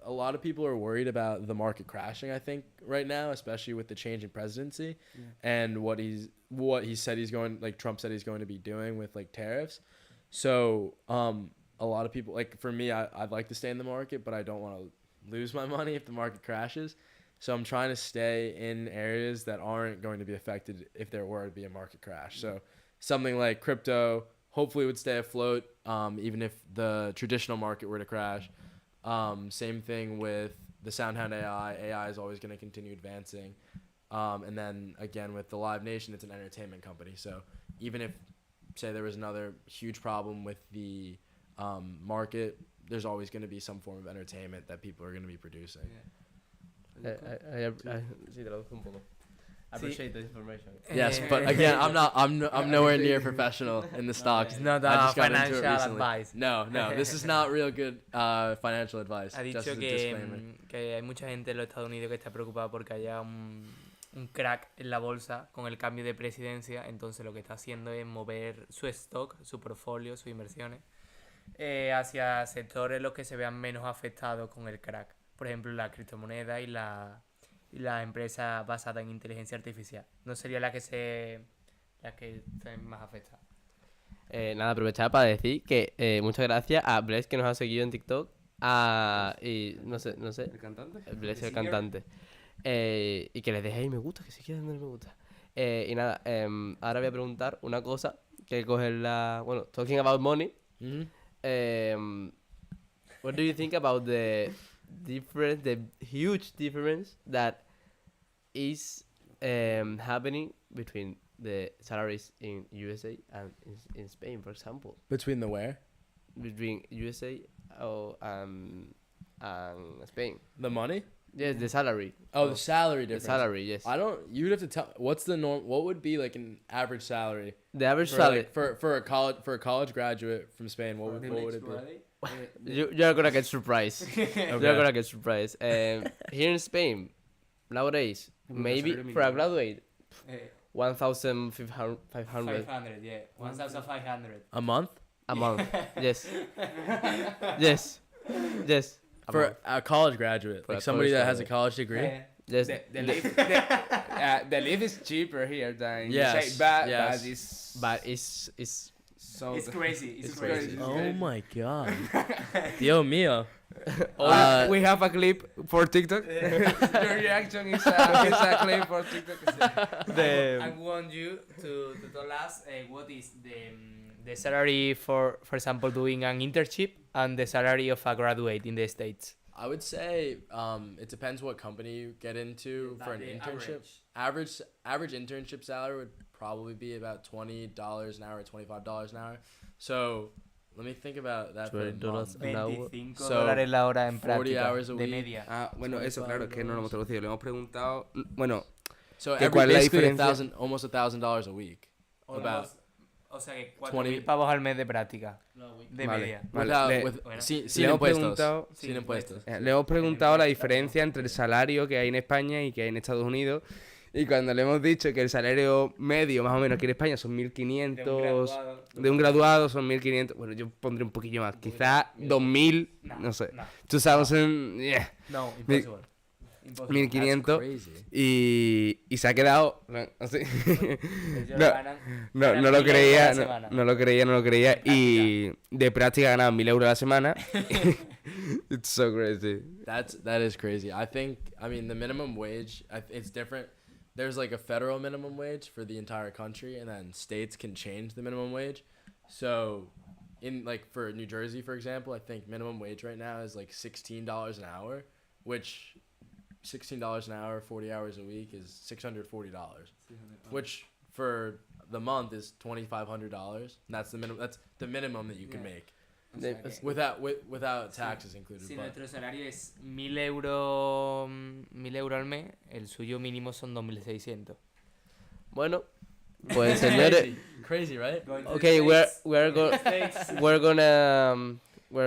a lot of people are worried about the market crashing, I think, right now, especially with the change in presidency and what he said Trump said he's going to be doing with like tariffs. So a lot of people, like for me, I'd like to stay in the market, but I don't want to lose my money if the market crashes. So I'm trying to stay in areas that aren't going to be affected if there were to be a market crash. So something like crypto hopefully would stay afloat, even if the traditional market were to crash. Same thing with the SoundHound AI. AI is always going to continue advancing. And then again with the Live Nation, it's an entertainment company. So even if, say, there was another huge problem with the market, there's always going to be some form of entertainment that people are going to be producing. Sí, traduzco un poco. I appreciate the information. Yes, but again, I'm nowhere near professional in the stocks. It's not I just got into it financial recently. advice. No, this is not real good financial advice. Ha Just dicho as a disclaimer. que hay mucha gente en los Estados Unidos que está preocupada porque haya un crack en la bolsa con el cambio de presidencia. Entonces lo que está haciendo es mover su stock, su portfolio, sus inversiones hacia sectores los que se vean menos afectados con el crack. Por ejemplo, la criptomoneda y la empresa basada en inteligencia artificial. No sería la que estén más afectadas. Nada, aprovechar para decir que muchas gracias a Bless, que nos ha seguido en TikTok, y no sé, ¿El cantante? Bless el cantante, y que les dejéis me gusta, que si quieren darle me gusta. Y nada, ahora voy a preguntar una cosa que coger talking about money. What do you think about the huge difference that is happening between the salaries in USA and in Spain, for example? Between the where? Between USA and Spain. The money? Yes, the salary. Oh, the salary The difference. salary, yes. You'd have to tell, what's the norm, what would be like an average salary? The average For, salary. like, for a college graduate from Spain, what would it be? You're gonna get surprised. You're gonna get surprised. Here in Spain, nowadays, maybe for a graduate, 1,500 500, yeah. 1,500. A month? a month. Yes. Yes. Yes. A For month. a college graduate, For like a somebody college that has a college degree? Yes. The live is cheaper here than Yes, USA, but yes. But it's so It's crazy. It's crazy. crazy. Oh my god. Dios mío. We have a clip for TikTok. Your reaction is a clip for TikTok. I want you to tell us what is the salary for example, doing an internship and the salary of a graduate in the States. I would say it depends what company you get into for an internship. Average internship salary would probably be about $20 an hour, $25 an hour. So let me think about that for a month. $25 la hora en 40 práctica hours a de week. media. Bueno, eso claro, es que no lo hemos traducido. Le hemos preguntado, bueno, So ¿Cuál es la basically diferencia? almost $1,000 a week. About O sea que 20 pavos al mes de práctica. De Vale. media. Vale, sin le hemos impuestos. preguntado, Sin impuestos. le hemos preguntado la diferencia entre el salario que hay en España y que hay en Estados Unidos. Y cuando le hemos dicho que el salario medio, más o menos, aquí en España son 1.500. De un graduado son 1.500. Bueno, yo pondré un poquillo más. Quizás 2.000. No sé. 2,000. Yeah. No, impossible. 1.500. Crazy. Y se ha quedado. Así. Ellos No. ganan No lo creía, semana. no lo creía. Y de práctica ganaban 1.000 euros a la semana. It's so crazy. That is crazy. I mean, the minimum wage, it's different. There's like a federal minimum wage for the entire country, and then states can change the minimum wage. So, in like for New Jersey, for example, I think minimum wage right now is like $16 an hour, which $16 an hour, 40 hours a week is $640, which for the month is $2,500. That's the minimum. That's the minimum that you can make. Without taxes included. Si but nuestro salario es 1.000 euros al mes, el suyo mínimo son 2.600. Bueno, pues señores. Crazy, right? Okay, we're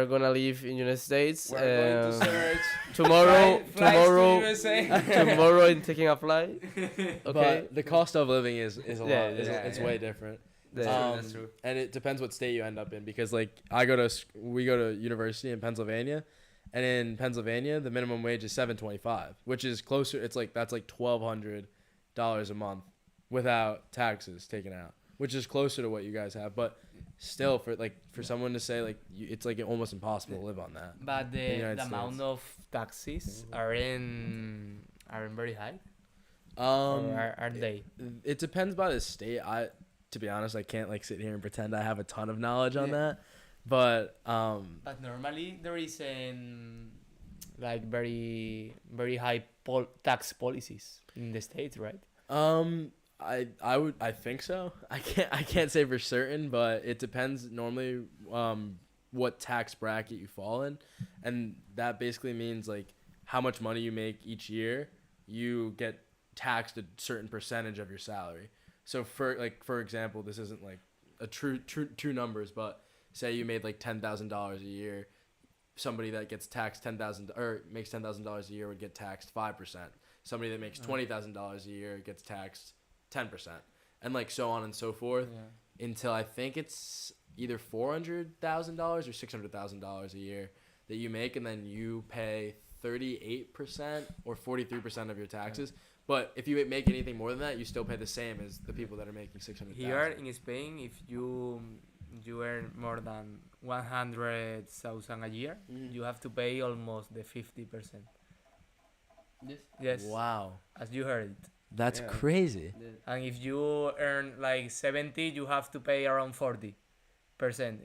gonna live in United States. We're going to search tomorrow USA. in taking a flight. Okay. But the cost of living is a lot. Yeah, It's way different. That's true. And it depends what state you end up in, because like we go to university in Pennsylvania, and in Pennsylvania the minimum wage is $7.25, which is closer. It's like that's like $1,200 a month without taxes taken out, which is closer to what you guys have. But still, for someone to say like it's like almost impossible to live on that. But the United amount of taxes aren't very high. Or aren't they? It depends by the state. To be honest, I can't like sit here and pretend I have a ton of knowledge on that, but But normally there is like very very high tax policies in the States, right? I think so. I can't say for certain, but it depends normally what tax bracket you fall in, and that basically means like how much money you make each year, you get taxed a certain percentage of your salary. So for example, this isn't like a true numbers, but say you made like $10,000 a year, somebody that gets taxed makes $10,000 a year would get taxed 5%. Somebody that makes $20,000 a year gets taxed 10%, and like so on and so forth, until I think it's either $400,000 or $600,000 a year that you make, and then you pay 38% or 43% of your taxes. But if you make anything more than that, you still pay the same as the people that are making 600,000. Here in Spain, if you earn more than 100,000 a year, you have to pay almost the 50%. Yes. Wow. As you heard it. That's crazy. And if you earn like 70, you have to pay around 40%.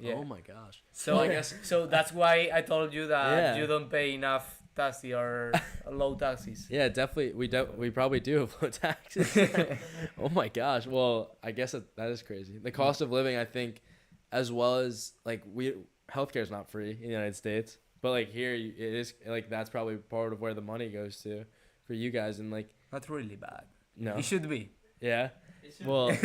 Yeah. Oh my gosh. So I guess so that's why I told you that you don't pay enough taxes or low taxes. Yeah, definitely. We probably do have low taxes. Oh my gosh. Well, I guess that is crazy. The cost of living, I think, as well as like healthcare is not free in the United States, but like here it is. Like that's probably part of where the money goes to for you guys, and like not really bad. No, it should be. Yeah. Well,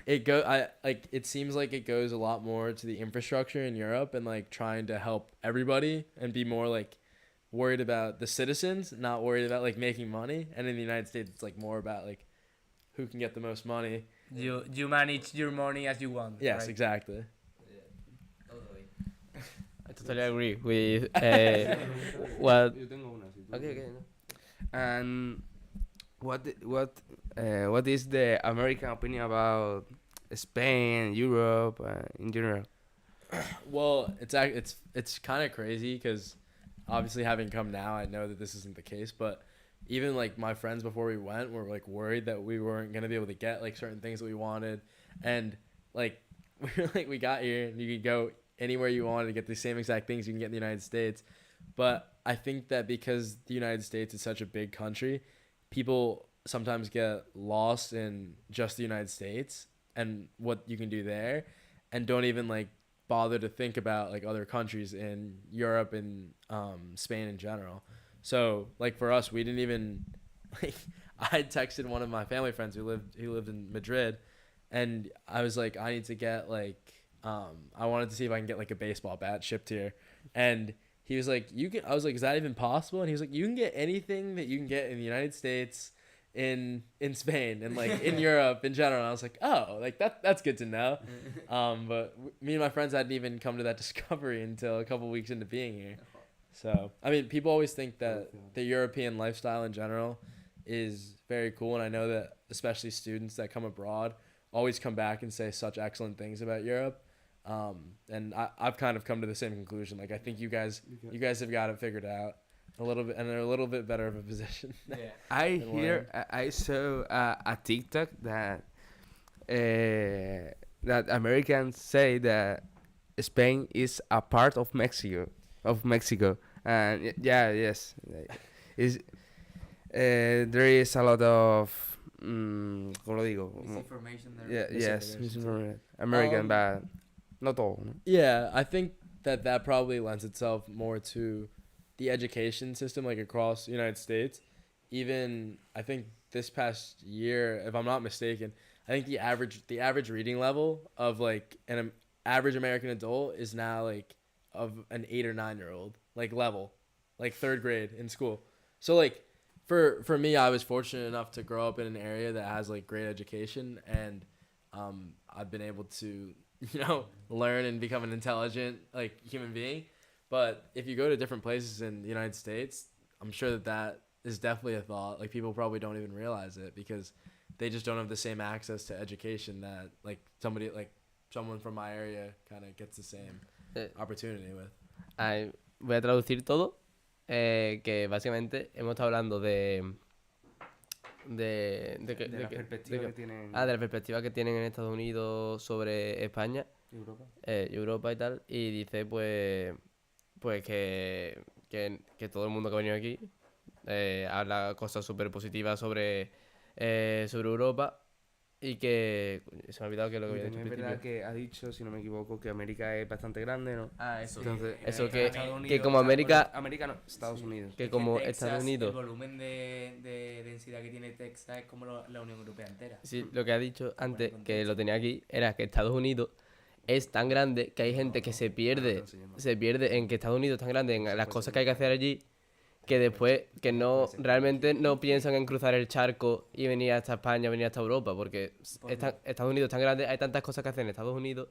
it seems like it goes a lot more to the infrastructure in Europe and like trying to help everybody and be more like worried about the citizens, not worried about like making money. And in the United States, it's like more about like who can get the most money. You manage your money as you want. Yes, right? Exactly. I totally agree with what. Okay. And what is the American opinion about Spain, Europe, in general? Well, it's kind of crazy because obviously having come now, I know that this isn't the case, but even like my friends before we went were like worried that we weren't gonna be able to get like certain things that we wanted, and like we got here and you could go anywhere you wanted to get the same exact things you can get in the United States. But I think that because the United States is such a big country, people sometimes get lost in just the United States and what you can do there, and don't even like bother to think about like other countries in Europe and Spain in general. So like for us, we didn't even like, I texted one of my family friends who lived in Madrid, and I was like, I need to get like I wanted to see if I can get like a baseball bat shipped here, and he was like, you can. I was like, is that even possible? And he was like, you can get anything that you can get in the United States, in Spain, and like in Europe in general. And I was like, oh, like that's good to know. But me and my friends hadn't even come to that discovery until a couple weeks into being here. So I mean, people always think that the European lifestyle in general is very cool, and I know that especially students that come abroad always come back and say such excellent things about Europe. And I've kind of come to the same conclusion. Like, I think you guys have got it figured out a little bit, and they're a little bit better of a position. I saw a TikTok that that Americans say that Spain is a part of Mexico, and yes, is there is a lot of ¿cómo lo digo? Misinformation there. Yeah, yes, misinformation. American, but not all. No? Yeah, I think that probably lends itself more to the education system, like across the United States. Even I think this past year, if I'm not mistaken, I think the average reading level of like an average American adult is now like of an 8 or 9 year old like level, like 3rd grade in school. So like for me, I was fortunate enough to grow up in an area that has like great education, and I've been able to learn and become an intelligent like human being. But if you go to different places in the United States, I'm sure that is definitely a thought. Like, people probably don't even realize it because they just don't have the same access to education that like someone from my area kind of gets the same opportunity with. Voy a traducir todo, que básicamente hemos estado hablando de la perspectiva que tienen en Estados Unidos sobre España, Europa y tal, y dice pues que todo el mundo que ha venido aquí habla cosas súper positivas sobre Europa, y que se me ha olvidado que lo que había dicho al Es principio. verdad que ha dicho, si no me equivoco, que América es bastante grande, ¿no? Eso. Entonces, Eso Estados Unidos, que como América... América no, Estados Unidos. Que como Texas, Estados Unidos... el volumen de densidad que tiene Texas es como la Unión Europea entera. Sí, lo que ha dicho antes, que lo tenía aquí, era que Estados Unidos es tan grande que hay gente que se pierde en que Estados Unidos es tan grande, en las cosas que hay que hacer allí, que después que no realmente no piensan en cruzar el charco y venir hasta España, venir hasta Europa, porque Estados Unidos es tan grande, hay tantas cosas que hacer en Estados Unidos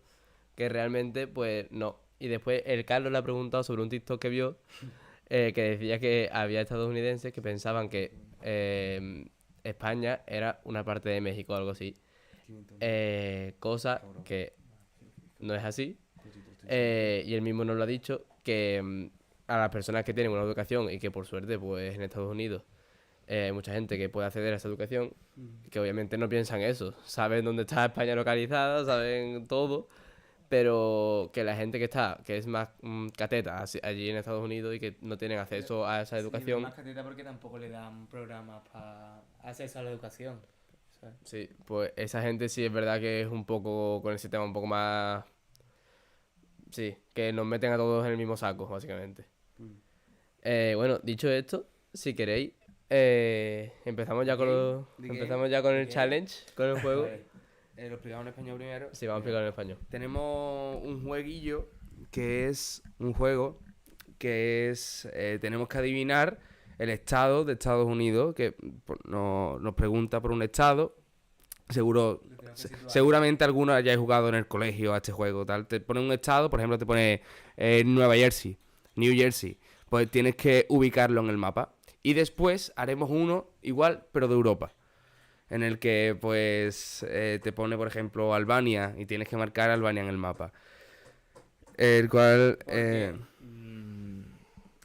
que realmente pues no. Y después el Carlos le ha preguntado sobre un TikTok que vio, que decía que había estadounidenses que pensaban que España era una parte de México o algo así, cosa que no es así, y él mismo nos lo ha dicho, que a las personas que tienen una educación y que por suerte pues en Estados Unidos hay mucha gente que puede acceder a esa educación, que obviamente no piensan eso, saben dónde está España localizada, saben todo, pero que la gente que es más cateta allí en Estados Unidos y que no tienen acceso a esa educación. Sí, más cateta porque tampoco le dan programas para acceso a la educación, ¿sabes? Sí, pues esa gente sí es verdad que es un poco con ese tema un poco más... Sí, que nos meten a todos en el mismo saco, básicamente. Bueno, dicho esto, si queréis, empezamos ya con el challenge, con el juego. Lo explicamos en español primero. Sí, vamos a explicarlo en español. Tenemos un jueguillo que es un juego que es tenemos que adivinar el estado de Estados Unidos, que nos pregunta por un estado. Seguramente algunos hayáis jugado en el colegio a este juego, tal. Te pone un estado, por ejemplo, te pone Nueva Jersey, New Jersey. Pues tienes que ubicarlo en el mapa. Y después haremos uno igual, pero de Europa. En el que, pues, te pone, por ejemplo, Albania. Y tienes que marcar Albania en el mapa. El cual...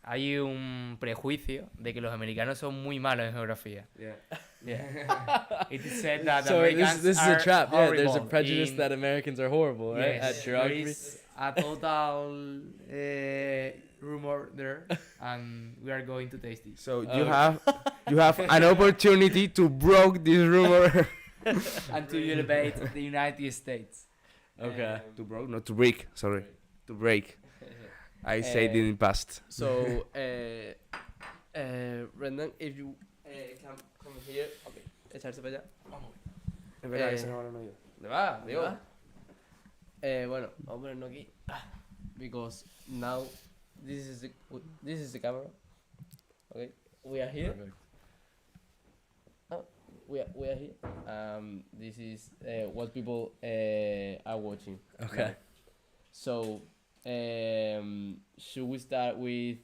hay un prejuicio de que los americanos son muy malos en geografía. Yeah. It is said that So Americans this is are a trap. Yeah, there's a horrible prejudice in- that Americans are horrible, right? Yes, At there geography. is a total rumor there, and we are going to taste it. So Oh. you have an opportunity to broke this rumor. And to elevate the United States. Okay. To broke, not to break. Sorry, to break. I said it in the past. So, Brendan, if you can come here, okay, echarse para allá. Es verdad Eh, que se nos no yo. ¿Dónde va? Dios. Bueno, vamos a ponerlo aquí. Because now this is the camera. Okay, we are here. Perfect. We are here. This is what people are watching. Okay. now. So, should we start with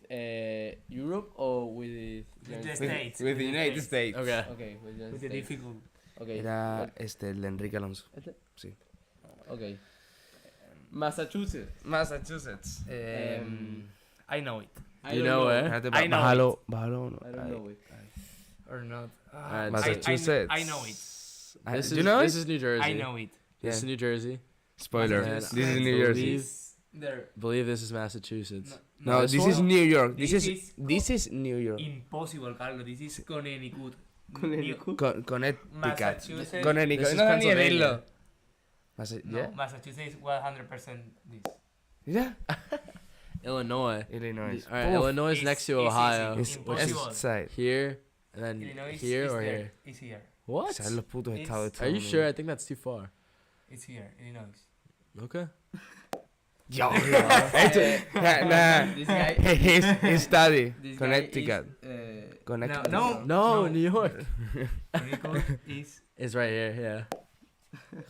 Europe or with The States. With the United States. Okay. Okay, with the With the States. difficult. Okay. Era el de Enrique Alonso. ¿Este? Sí. Okay. Massachusetts. Massachusetts. I know it. I You don't know where? Espérate, I know bájalo, bájalo. No. I don't know it. Or not. Alright, Massachusetts. I know it. This Do is you know this it? is New Jersey. I know it. This is New Jersey. Spoiler. Massachusetts. This is New Jersey. Believe, There. believe this is Massachusetts. No, this this is one? New York. This This is is New York. Impossible, Carlos. This is Connecticut. Connecticut. Connecticut. Massachusetts. Connecticut. This is No, ni Pennsylvania. decirlo. No, Yeah. Massachusetts is 100% this. Yeah. Illinois. Illinois. All right, Oof. Illinois is It's- next to it's Ohio. easy. It's Impossible. West Side. Here and then Illinois here is or there. here. It's here. What? ¿Sabes los putos It's- estados de Are you Estados sure? I Unidos? think that's too far. It's here. Illinois. Okay. Yo, nah. This guy. His study. This guy Connecticut. is, Connecticut. No. No, New York. Connecticut is. It's right here. Yeah.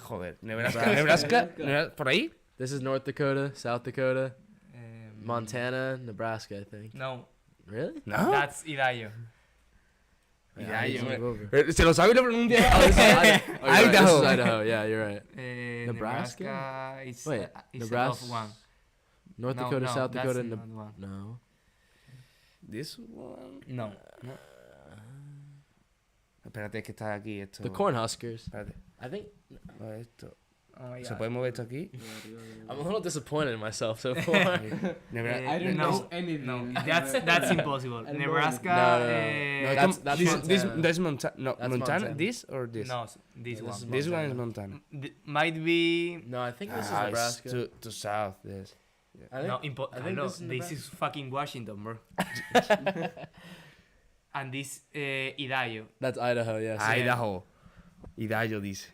Joder, Nebraska. ¿Por ahí? This is North Dakota, South Dakota, Um, Montana, Nebraska. I think. No, Really? No. that's Idaho. Yeah, I need yo to me- move over. Se lo sabe y lo pronuncia. Oh, this is Idaho. Oh, you're right. This Idaho. is Idaho. Yeah, you're right. Nebraska Nebraska? is Wait, is Nebraska- above one. North No, Dakota, no, South that's Dakota, not one. no. This one. No. Espérate, es que está aquí esto. The Cornhuskers. Espérate. I think Esto. Oh, ¿Se puede mover esto aquí? I'm a little disappointed in myself so far. Nebra- I don't no, know anything. No, that's impossible. I don't know Nebraska. No, no, no. No, That's- come- that's this, Montana. That's Montana. No, That's Montana. Montana. This or this? No, this Yeah, one. this is This one is Montana. Montana. Might be. No, I think this is Ah, it's Nebraska. to south. Yes. I think, No, I think no, this is this Nebraska. is fucking Washington, bro. And this Idaho. That's Idaho, yes. Idaho. Idaho dice.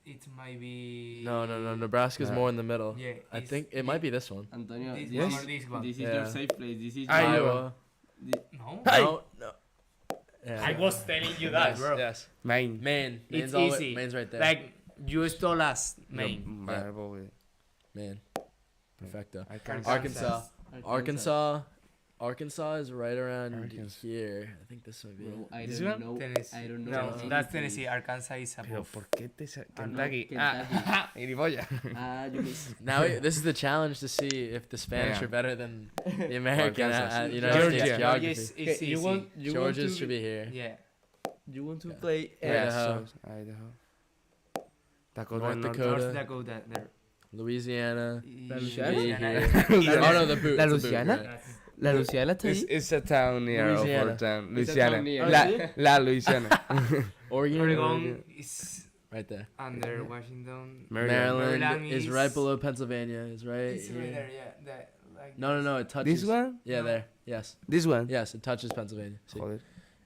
It might be. No, Nebraska's more in the middle. Yeah, I it's- think it might be this one. Antonio, This this, one is, or this one. this is Yeah. your safe place. This is Iowa. No. Hey! No, no. Yeah. I was telling you that, Yes, bro. Yes. Maine. Maine. It's Maine's all easy. Maine's right there. Like you stole us, Maine. Vale, pues, Maine. Perfecto. Arkansas. Arkansas. Arkansas is right around Arkansas. here. I think this might be. Bro, I This don't one? know. Tennessee. I don't know. No, anything. that's Tennessee. Arkansas is Pero above. ¿por qué te Kentucky? Kentucky. Ah, gilipollas. You miss. Now this is the challenge to see if the Spanish Yeah. are better than the American Arkansas. at United States Georgia. geography. Yes, Okay, it's you easy. want Georgia to, should be here. Yeah. You want to play? Idaho. Idaho. Dakota North del Norte. Dakota. North Dakota. There. Louisiana. Louisiana? Be Louisiana here. is- Oh no, the boot. La it's a boot, Louisiana? right. That's- La Luciana está It's, ahí. it's a town near Louisiana. our town. It's a Louisiana. town near- La Louisiana. Oregon. Oregon is Right there. under Washington. Maryland, Maryland is is- right below Pennsylvania. Is right It's right here. there, yeah. That, like No, it touches. This one? Yeah, No. there. Yes. This one? Yes, it touches Pennsylvania. See. Joder.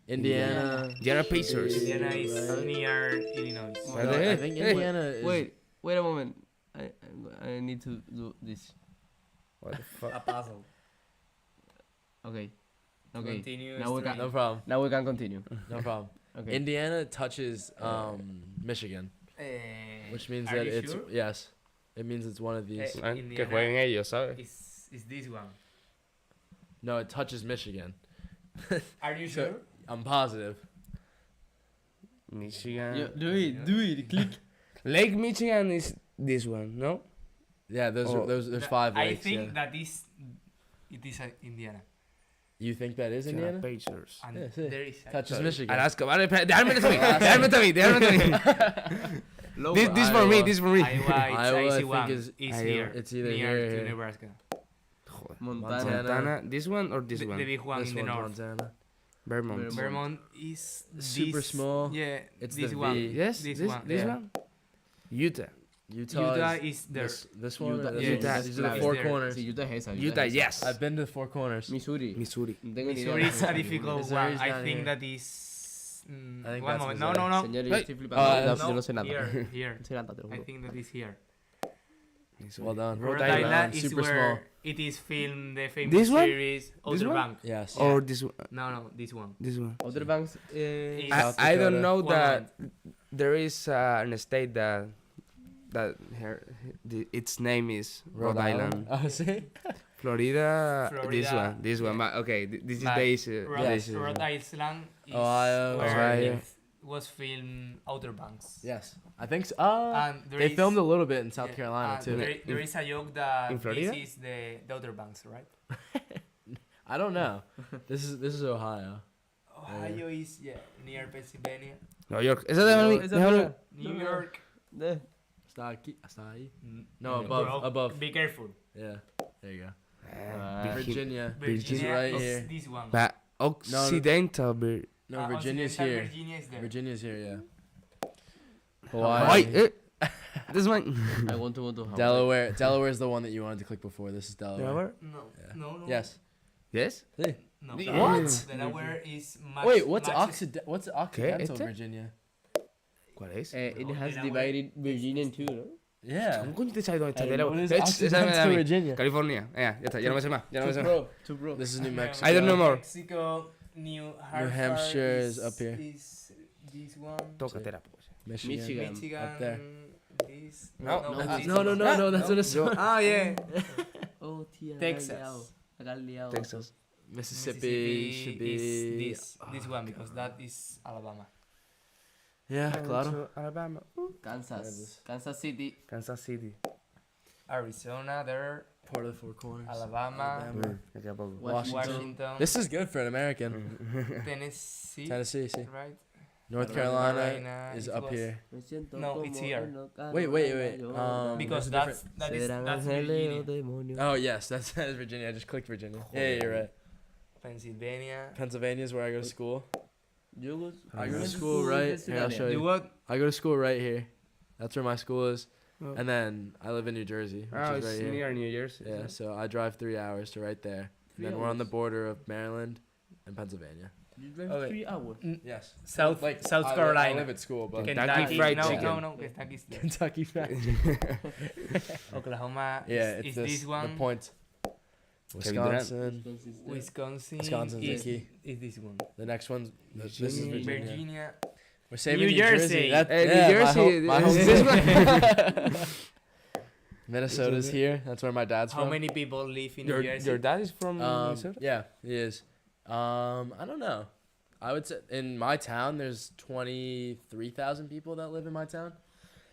Indiana. Indiana Pacers. Indiana is Right. near Illinois. Right No, there. I think Hey. Indiana is. Wait a moment. I need to do this. What the fuck? A puzzle. Okay. To Okay. continue Now we stream. No problem. Now we can continue. No problem. Okay. Indiana touches Michigan, which means Are that you it's sure? yes. It means it's one of these. Eh. Que Indiana. jueguen ellos, ¿sabes? Is this one? No, it touches Michigan. Are you So- sure? I'm positive. Michigan. do it. Click. Lake Michigan is this one, no? Yeah, those Oh. are those. There's five I lakes. think Yeah. that it is Indiana. You think that is Indiana? Pacers. And Yeah, see. there is Touches Michigan. Alaska. Vale, déjame to me. This for me. This for me. Iowa, Iowa, I it's think one. is- Is Iowa. here. It's either near here or to here. Nebraska. Montana. This one or this The one? big one This in the one's north. Montana. Vermont. Vermont is Super this, small. Yeah, It's this the one. V. Yes. This This one. This yeah. one. Utah. Utah, is there. This one. Utah- This yeah, one? Utah These is are the there. four Is there. corners. Sí, Utah es esa. Utah. es esa. Yes. I've been to the four corners. Missouri. Missouri. No tengo ni idea. Missouri is a difficult Missouri one. is I down think here. that is. I think one that's moment. Missouri. No. Señor, yo Hey. estoy flipando. No, Yo no sé nada. Here, here. No sé nada, te lo I juro. think that is here. Missouri. Well done. Rhode Island. Island is Super where small. it is filmed the famous This one? series Outer one? Bank. Yes. Yeah. Or this one. No, this one. This one. Outer Banks. Is- South I don't Dakota. know One that there is an state that its name is Rhode Island. Oh, see? Florida. This Florida, one. This one. yeah. Okay. This is But base. Rhode, This is- Rhode Island is Ohio. where Ohio. it was filmed Outer Banks. Yes. I think so. And there They is- filmed a little bit in South yeah, Carolina, and too. There is a joke that In this Florida? is the Outer Banks, right? I don't know. This is Ohio. Ohio is near Pennsylvania. Nueva York. Esa déjame. New York. Está aquí. Está ahí. Mm, No, bro, above. Be careful. Yeah. There you go. Virginia. Virginia. Virginia right is here. this one. But Occidental. No, Virginia's Occidental here. Virginia is there. Virginia's here, yeah. Hawaii. Hawaii. This one. I want to go to Hawaii. Delaware. Delaware's the one that you wanted to click before. This is Delaware. Delaware? No, Yeah. no. Yes. Yes. See? No. What? Delaware is much. Wait, what's much Occidental este? Virginia? ¿Cuál es? It No, has Delaware divided Virginia in two, no? Yeah. ¿Cómo coño te sabes dónde está I know, Delaware? what is Occidental Virginia? California. Ya está. Ya no me sé más. Ya no me sé más. Two bro. This is New Mexico. I don't know more. Mexico, New Hampshire. Hampshire is up here. Is this one? Tócatela, pues. Michigan. Michigan. Up there. This. No, this No, that's no. Minnesota. Ah, yeah. Oh, tía. Texas. Acá el liado. Texas. Mississippi should be. is this one because that is Alabama. Yeah, claro. Alabama. Kansas. Kansas City. Kansas City. Arizona there, Part of the Four Corners. Alabama, Aquí a poco. Washington. Washington, This is good for an American. Tennessee, Tennessee, see. right? North Carolina Carolina is it up was- here. Me siento No, it's como here. en los Wait. carros. Because There's a that's Serán ángeles o Virginia, demonios. Oh, yes, that's Virginia. I just clicked Virginia. Yeah, you're right. Pennsylvania. Pennsylvania is where I go to school. Yo go I go to to school right here. I'll show You you. what? I go to school right here. That's where my school is. Oh. And then I live in New Jersey, which Oh, is it's right here. near New Year's. Yeah, so I drive 3 hours to right there. And then we're on the border of Maryland and Pennsylvania. You drive Okay. 3 hours. Yes. South South Carolina. I live at school, but Kentucky Fried no, Chicken. No, Kentucky is there. Kentucky Fried Oklahoma Yeah, is it's this the one. point. Kevin Durant. Wisconsin. Wisconsin Wisconsin's is, the key. is this one. The next one's this is Virginia. Virginia. Virginia. We're saving New New Jersey. Jersey. That, Hey, yeah, New Jersey. My This is home. Minnesota's here. That's where my dad's How from. many people live in New Your Jersey? dad is from Minnesota? Yeah, he is. I don't know. I would say in my town there's 23,000 people that live in my town.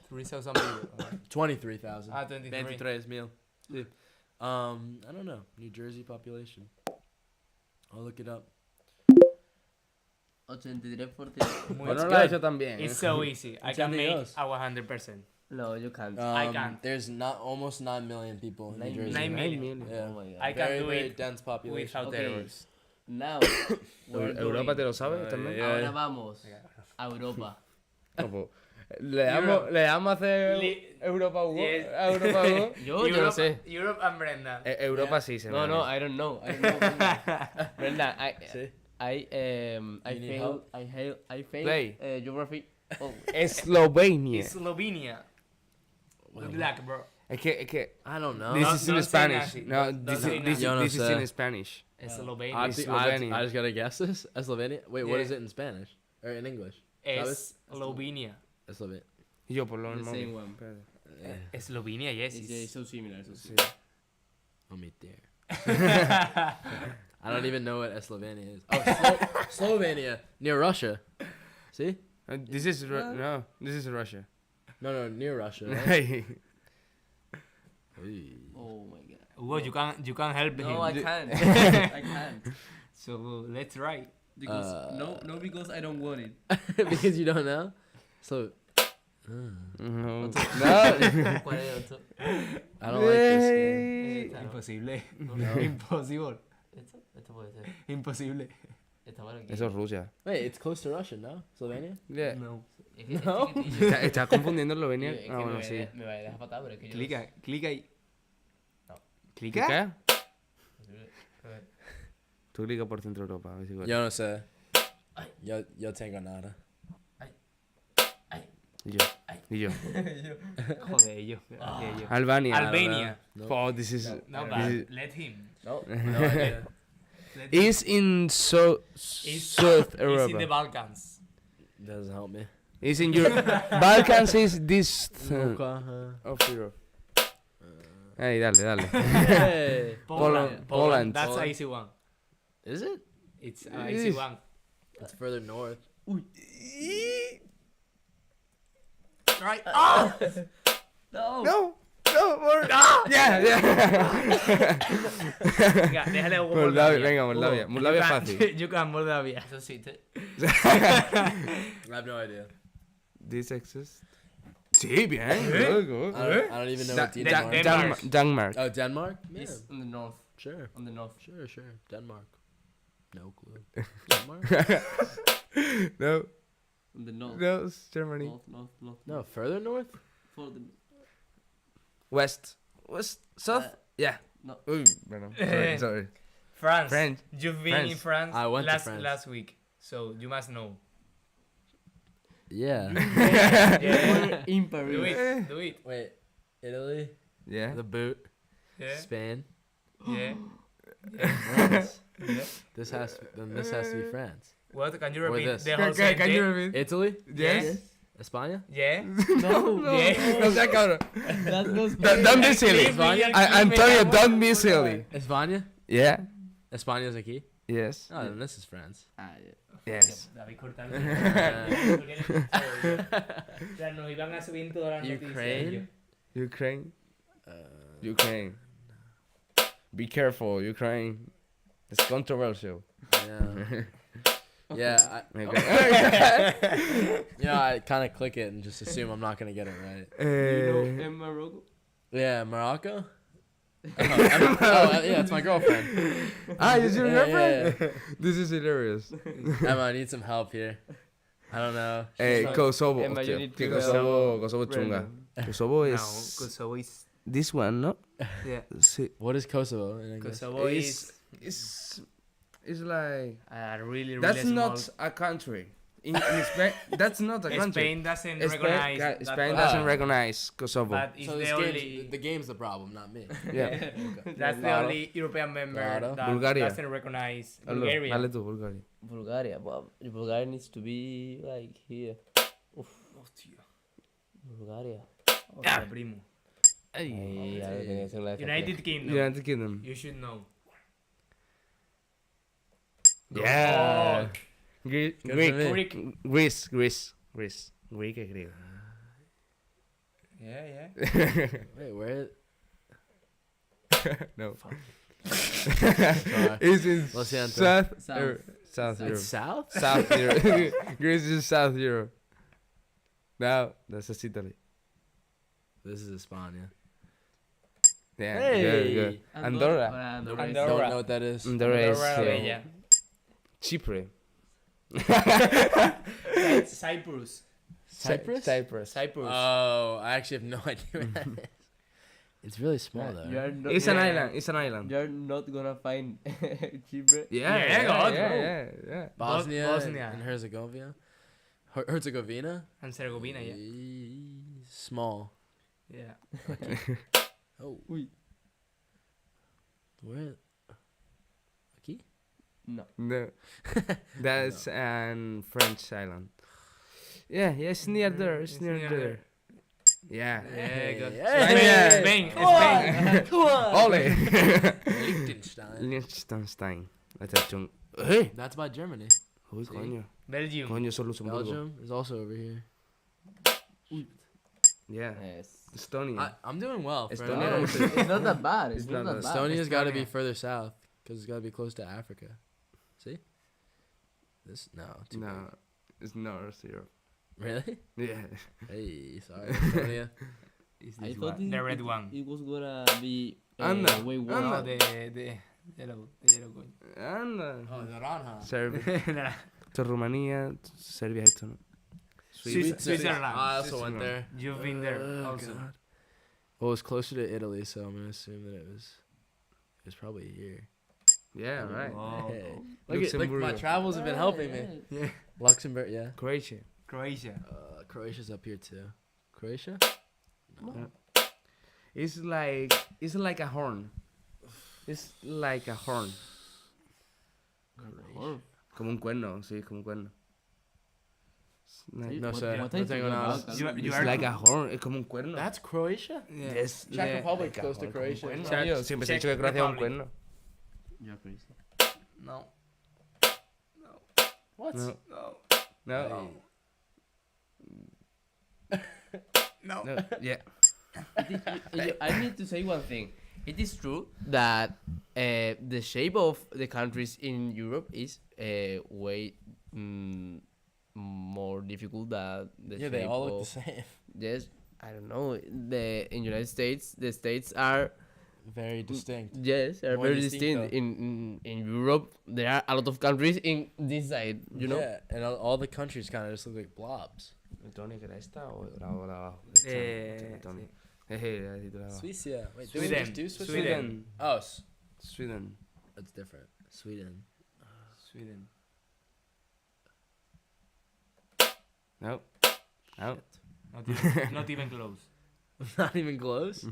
3,000 people. 23,000. 23. 23,000. Sí. I don't know. New Jersey population. I'll look it up. 83%. Muy Bueno, good. lo ha hecho también. It's so easy. I can make 82. a 100%. No, you can't. I can't. There's not almost 9 million people in New 9 Jersey. 9 million. Yeah. Oh my god. I can very, do very it dense population. Without Okay. errors. Now, we're Europa te going. lo sabe también. yeah. Ahora vamos a Europa. No, pues, le damos a hacer Europa Hugo. Yes. A Europa Hugo. Yo lo sé. Europe and Brenda. Europa sí se No, me no, da. I don't know. I don't know. Brenda, Sí. I You need help? I failed Play. geography. Oh, Eslovenia. Slovenia. Good luck, bro. Es que I don't know. this No, is in don't say Spanish. nazi. No, Don't this say is nazi. Yo no this is sé. in Spanish. Slovenia. I Slovenia. just gotta guess this. Slovenia. Wait, what Yeah. is it in Spanish or in English? Slovenia. Slovenia. Yo por lo the menos. same one. Slovenia, yes. It's so similar. So Sí. similar. I'll meet there. I don't even know what Slovenia is. Oh, Slovenia near Russia. See? This is no. This is Russia. No, near Russia. Right? Hey. Oh my god. Hugo, you can help him. No, I can't. I can't. So let's try. Because because I don't want it. Because you don't know. So. No. ¿Cuál es el otro? I don't like this game. Imposible. No. Impossible. Esto puede ser. Imposible. Está mal aquí. Eso es Rusia. Wait, it's close to Russia, no? Slovenia? Yeah. No. Es que No. es chiquitillo. ¿Estás confundiendo Eslovenia? Es que Ah, bueno, sí. me va a dejar fatal, pero es que yo... Clica ahí. No. ¿Clica? ¿Qué? A ver. Tú clica por Centro Europa. A ver si igual. Yo no sé. Yo tengo nada. Y yo. Joder, yo. Albania. Albania. Oh, this is. No, this but is- let him. No. Is in South It's in the Europa. Balkans. Doesn't help me. Is in your Balkans is this Okay. of Europe. Hey, dale. Hey. Poland. That's Poland. an easy one. Is it? It's an easy one. It's further north. Right. No, yeah. Venga, déjale algo Moldavia, venga, Moldavia. Moldavia es fácil. You can Moldavia. Eso existe. I have no idea. This exists. Sí, bien. Good. I don't even know what Denmark. Denmark. Oh, Denmark? Yeah. It's on the north. Sure. On the north. Sure. Denmark. No clue. Denmark? No, On the north. no, it's Germany. North. No, further north? For the... West, south. Yeah. No. Uy, bueno, sorry. France. French. You've been in France I went to France. last week, so you must know. Yeah. Yeah. In Paris. Do it. Wait, Italy? Yeah. The boot? Yeah. Spain? Yeah. France? Yeah. This has to be France. What? Can you Or repeat this. the whole Can you sentence? repeat? Italy? Yes. España? Yeah. No. Yeah. No sea cabrón. That's not Don't be silly. España. Antonio, don't be silly. España? Yeah. España's aquí? Yes. Oh, then this is France. Ah, yeah. Yes. David cortando. O sea, nos iban a subir en todas las noticias. Ukraine? Ukraine. Ukraine. Be careful, Ukraine. It's controversial. Yeah. Yeah, Okay. I kind of click it and just assume I'm not gonna get it right. You know in Morocco? Yeah, Morocco. Yeah, it's my girlfriend. Is your Yeah, girlfriend? This is hilarious. Emma, I need some help here. I don't know. Kosovo. Emma, you hostia, need que to Kosovo chunga. random. Kosovo No, is Kosovo is. this one, no? Yeah. Sí. What is Kosovo in English? Kosovo is It's like a really that's small. not a country. In Spain, that's not a country. Spain doesn't Spain, recognize. yeah, that Spain country, doesn't recognize Kosovo. But it's So the this only. the game's the problem, not me. Yeah. That's the only European member Claro. that Bulgaria. doesn't recognize Dale Bulgaria. tú, Bulgaria. Bulgaria. Well, Bulgaria needs to be like here. Hostia. Bulgaria. Hostia, primo. Ahí, a ver, tiene que ser la de United Kingdom. United Kingdom. You should know. Yeah. Oh, Greek. Good for me. Greek. Greece. Greek es griego. Yeah. Wait, where? No. Sorry. It's in Lo siento. South. South Europe. It's south? South Europe. Greece is South Europe. Now, that's just Italy. This is España. Yeah, Hey. good. Andorra. Andorra. Don't know what that is. Andorra is Andorra la Bella. Chipre. Cyprus. Cyprus? Cyprus. Cyprus. Oh, I actually have no idea where that is. It's really small though. You are not, It's an island. It's an you island. are not gonna find Chipre. Yeah, God, bro. yeah. Bosnia, Bosnia. and Herzegovina. Herzegovina? And Herzegovina, yeah. Small. Yeah. Oh. Uy. Where? Aquí? No. No. That's an French island. Yeah, it's near there. It's near there. Yeah. Yeah, good. Hey. Spain. Come on. Ole. Liechtenstein. Liechtenstein. Hey. That's by Germany. Uy, See? coño. Belgium. Coño, eso es Luxemburgo. Belgium is also over here. Yeah. Yes. Estonia. I'm doing well. For Estonia. It's not that bad. It's It's not not that that- bad. Estonia's got to be Estonia. further south because it's got to be close to Africa. See? This no. Too No, it's North Europe. big. Really? Yeah. Hey, sorry, Antonia. It's I this thought one. The red one. it was gonna be Anda, way worse. anda. No, the yellow coño. Anda. Oh, naranja. Serbia. Esto es Rumanía. Serbia es esto, ¿no? Switzerland. I also went there. You've been there Oh, also. God. Well, it's closer to Italy, so I'm gonna assume that it was probably here. Yeah, right. Oh. Hey. Look, my Luxembourg. travels have been helping me. Yeah. Luxembourg, yeah. Croatia. Croatia. Croatia's up here too. Croatia? No. It's like a horn. It's like a horn. Croatia. Como un cuerno, sí, como un cuerno. No, What- sir. what No are you tengo talking nada. about? You It's are like a horn, es como un cuerno. That's Croatia? Yeah. Yes. Czech Yeah. Republic Like a close to horn, como un Croatia. cuerno, Czech- tío. Siempre se ha dicho que Czech Croacia es un Republic. cuerno. You're crazy. No. What? No. No. No. No. No. Yeah. I need to say one thing. It is true that the shape of the countries in Europe is way more difficult than the Yeah, shape they all look of, the same. Yes, I don't know. In United States, the states are Very distinct. yes, are More very distinct, distinct. In Europe, there are a lot of countries in this side. You know. Yeah, and all the countries kind of just look like blobs. Antonio, ¿qué era esta o la de abajo? Antonio. Sí. Jeje, la titular abajo. Suecia. Wait, Sweden. do we just do Switzerland? Sweden. Oh, Sweden. that's different. Sweden. Sweden. No. No. Not even close. Not even close.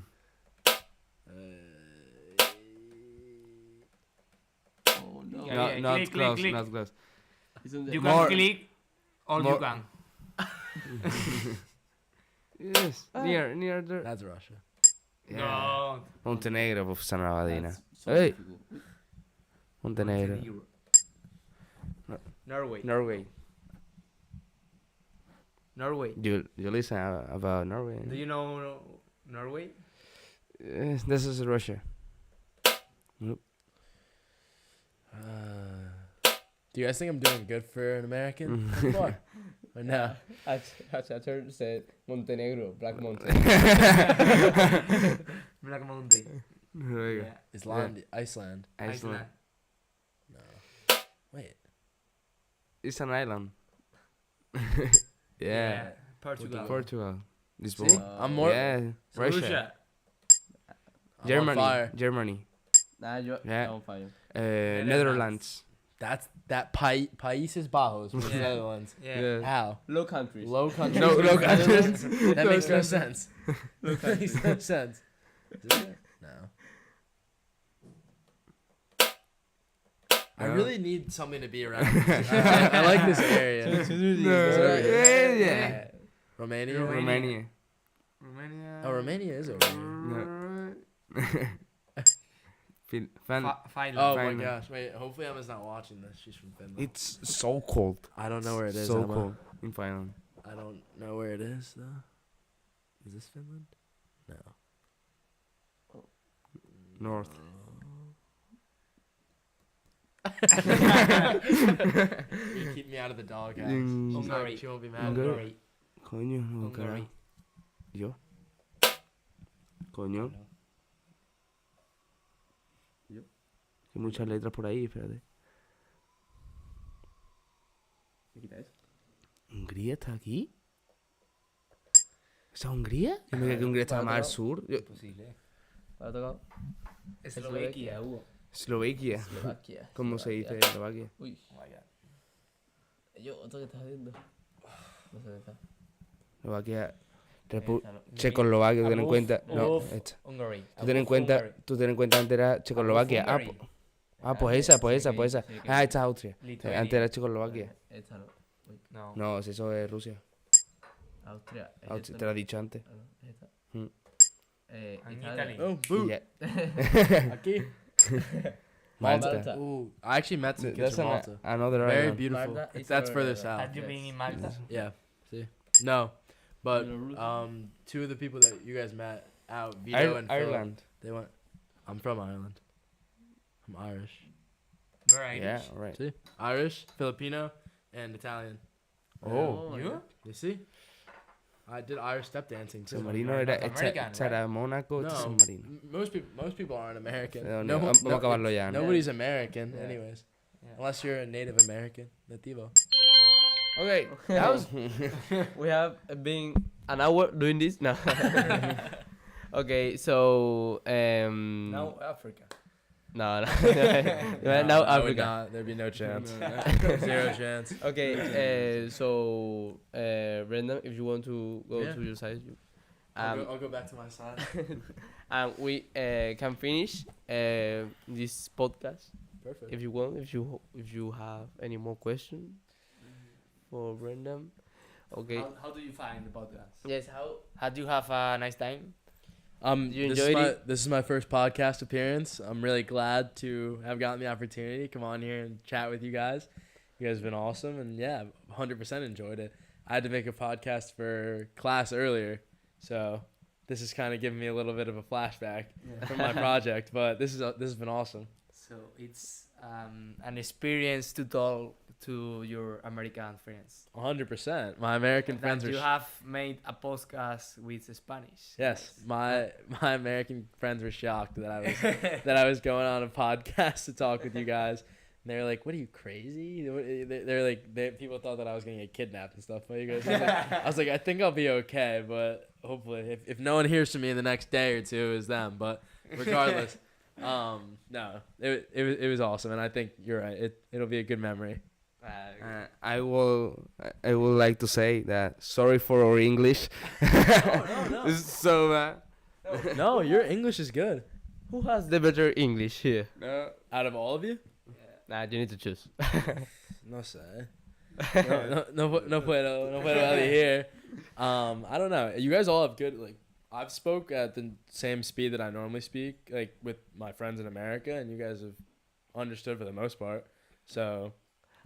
Oh no. Yeah, No, yeah, not click, click, close, click. not close. Isn't You it? More- can click all more- you can. Yes, near the... That's Russia. Yeah. No. Montenegro, pues sana la badina. That's so Hey. difficult. Montenegro. Norway. Norway. Norway. You listen about Norway? Do you know Norway? Yes, this is Russia. Do you guys think I'm doing good for an American? So far? Or no? Hatcher said Montenegro, Black Mountain. Black Mountain. Norway. Yeah. Iceland. Iceland. Iceland. No. Wait. It's an island. yeah. Portugal. Portugal. Lisbon. See? I'm more. Yeah. So Russia. I'm on Germany. fire. Germany. Nah, you're Yeah. on fire. Netherlands. That's that Países Bajos with the Yeah. Netherlands. Yeah. How? Low countries. Low countries. No, with low the countries. Netherlands? That makes no sense. That makes no sense. Does it? No. I really need something to be around. I like this area. Yeah. Romania. Romania. Romania. Oh, Romania is over here. Finland. Finland. Oh my Finland. gosh! Wait, hopefully Emma's not watching this. She's from Finland. It's so cold. I don't know where it is. So Emma. cold in Finland. I don't know where it is though. Is this Finland? No. North. You keep me out of the doghouse. Mm. She's not- Hungary. She won't be mad. Hungary. Coño, no, Hungary. carajo. ¿Yo? Coño. Hay muchas letras por ahí, espérate. ¿Me quita eso? ¿Hungría está aquí? ¿Esa es Hungría? Yo me creía que Hungría estaba más al sur. Yo- Imposible. ¿Lo ha tocado? Eslovaquia, Hugo. Eslovaquia. Eslovaquia. ¿Cómo se dice Eslovaquia. Eslovaquia? Uy, Oh my god. yo, ¿otro que estás haciendo? No sé dónde está. Eslovaquia. Esa, Checoslovaquia, ten en Above, cuenta. No, above esta. Hungary. Tú ten en Above cuenta, Hungary. tú ten en cuenta antes era Checoslovaquia. Hungary. Pues esa, pues esa, Sí, pues esa. sí, que- Ah, esta es Austria. Lithuania. Antes era Checoslovaquia. Esta no. No. No, si eso es Rusia. Austria. es Austria, esta, te lo he dicho antes. Ah, no, es esta. Mm. And Italia. Italy. Oh, Y boo. ya. Aquí. Malta. Malta. Ooh, I actually met some kids That's from an, Malta. another Very island. beautiful. Malta is That's over further there. south. Have you been in Malta? Yeah. See? No, but Belarus? two of the people that you guys met out, Vito and Phil, Ireland. they went. I'm from Ireland. I'm Irish. You're Irish. Yeah, right. See? Irish, Filipino, and Italian. Oh. You? You see? I did Irish step dancing too. San Marino You're era not American, era Mónaco, No, San Marino. most people aren't American. No, vamos a acabarlo ya. ¿no? Nobody's American, Yeah. anyways. Yeah. Unless you're a Native American, nativo. Okay, that was We have been an hour doing this now. Okay, so Now Africa. no. No, Now I would Africa. not. There'd be no chance. Zero chance. Okay, so Brendan, if you want to go Yeah. to your side, you, I'll go back to my side. and we can finish this podcast Perfect. if you want. If you have any more questions for Brendan, okay. How do you find the podcast? Yes. How do you have a nice time? You this enjoyed it? This is my first podcast appearance. I'm really glad to have gotten the opportunity to come on here and chat with you guys. You guys have been awesome, and yeah, 100% enjoyed it. I had to make a podcast for class earlier, so this is kind of giving me a little bit of a flashback from my project. But this has been awesome. So it's an experience to talk to your American friends. 100%. My American friends That are. you have made a podcast with Spanish. Yes, my American friends were shocked that I was going on a podcast to talk with you guys. And they were like, "What are you, crazy?" They're like, people thought that I was gonna get kidnapped and stuff by you guys. I was like, I think I'll be okay, but hopefully, if no one hears from me in the next day or two, it's them. But regardless, no, it was awesome, and I think you're right. It'll be a good memory. I would like to say that sorry for our English. No. It's so bad. No, your English is good. Who has the better English here? No. Out of all of you, Nah, you need to choose. no sé. No puedo out here. I don't know. You guys all have good, like, I've spoke at the same speed that I normally speak, like with my friends in America, and you guys have understood for the most part. So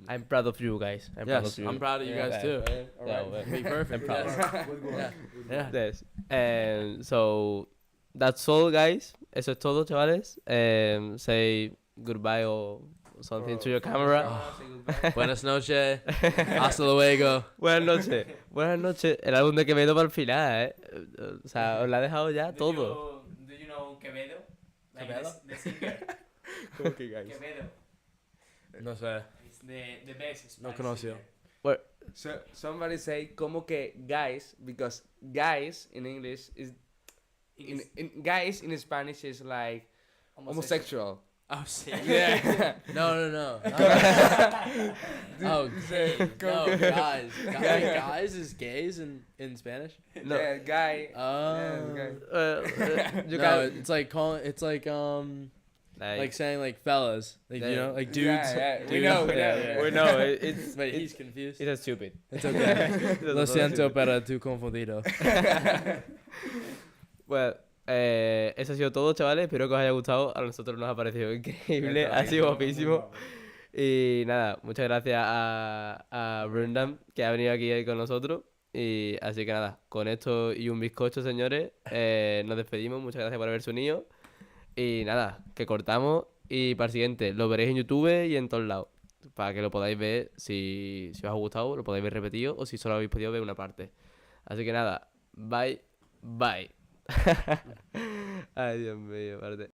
I'm proud of you guys. I'm proud of you. I'm proud of you Yeah. guys too. Yeah, well, Be perfect. I'm proud. Yes. Yeah. Yes. So that's all, guys. Eso es todo, chavales. Say goodbye or something to your camera. Buenas noches. Hasta luego. Buenas noches. Buenas noches. El álbum de Quevedo para el final, O sea, os la he dejado ya todo. Do you know Quevedo? Like Quevedo? the singer. ¿Cómo que, guys? Quevedo. No sé. It's the best No Spanish conoció. singer. So somebody say como que guys, because guys in English is in guys in Spanish is like homosexual. Oh, sí. Yeah. No. Oh, gay. No, guys. Guys is gays in Spanish. No. Yeah, guy. Oh. Yeah, guy. You No, can it's like calling. It's like saying like fellas, like you know, like dudes. Yeah, we dudes. know. we know it's But he's confused. it's stupid. It's okay. Lo siento, pero tú confundido. Bueno, eso ha sido todo, chavales. Espero que os haya gustado. A nosotros nos ha parecido increíble. Ha sido guapísimo. Y nada, muchas gracias a Brendan, que ha venido aquí con nosotros. Y así que nada, con esto y un bizcocho, señores, nos despedimos. Muchas gracias por haberse unido. Y nada, que cortamos. Y para el siguiente, lo veréis en YouTube y en todos lados. Para que lo podáis ver, si os ha gustado, lo podéis ver repetido. O si solo habéis podido ver una parte. Así que nada, bye. Ay, Dios mío, aparte.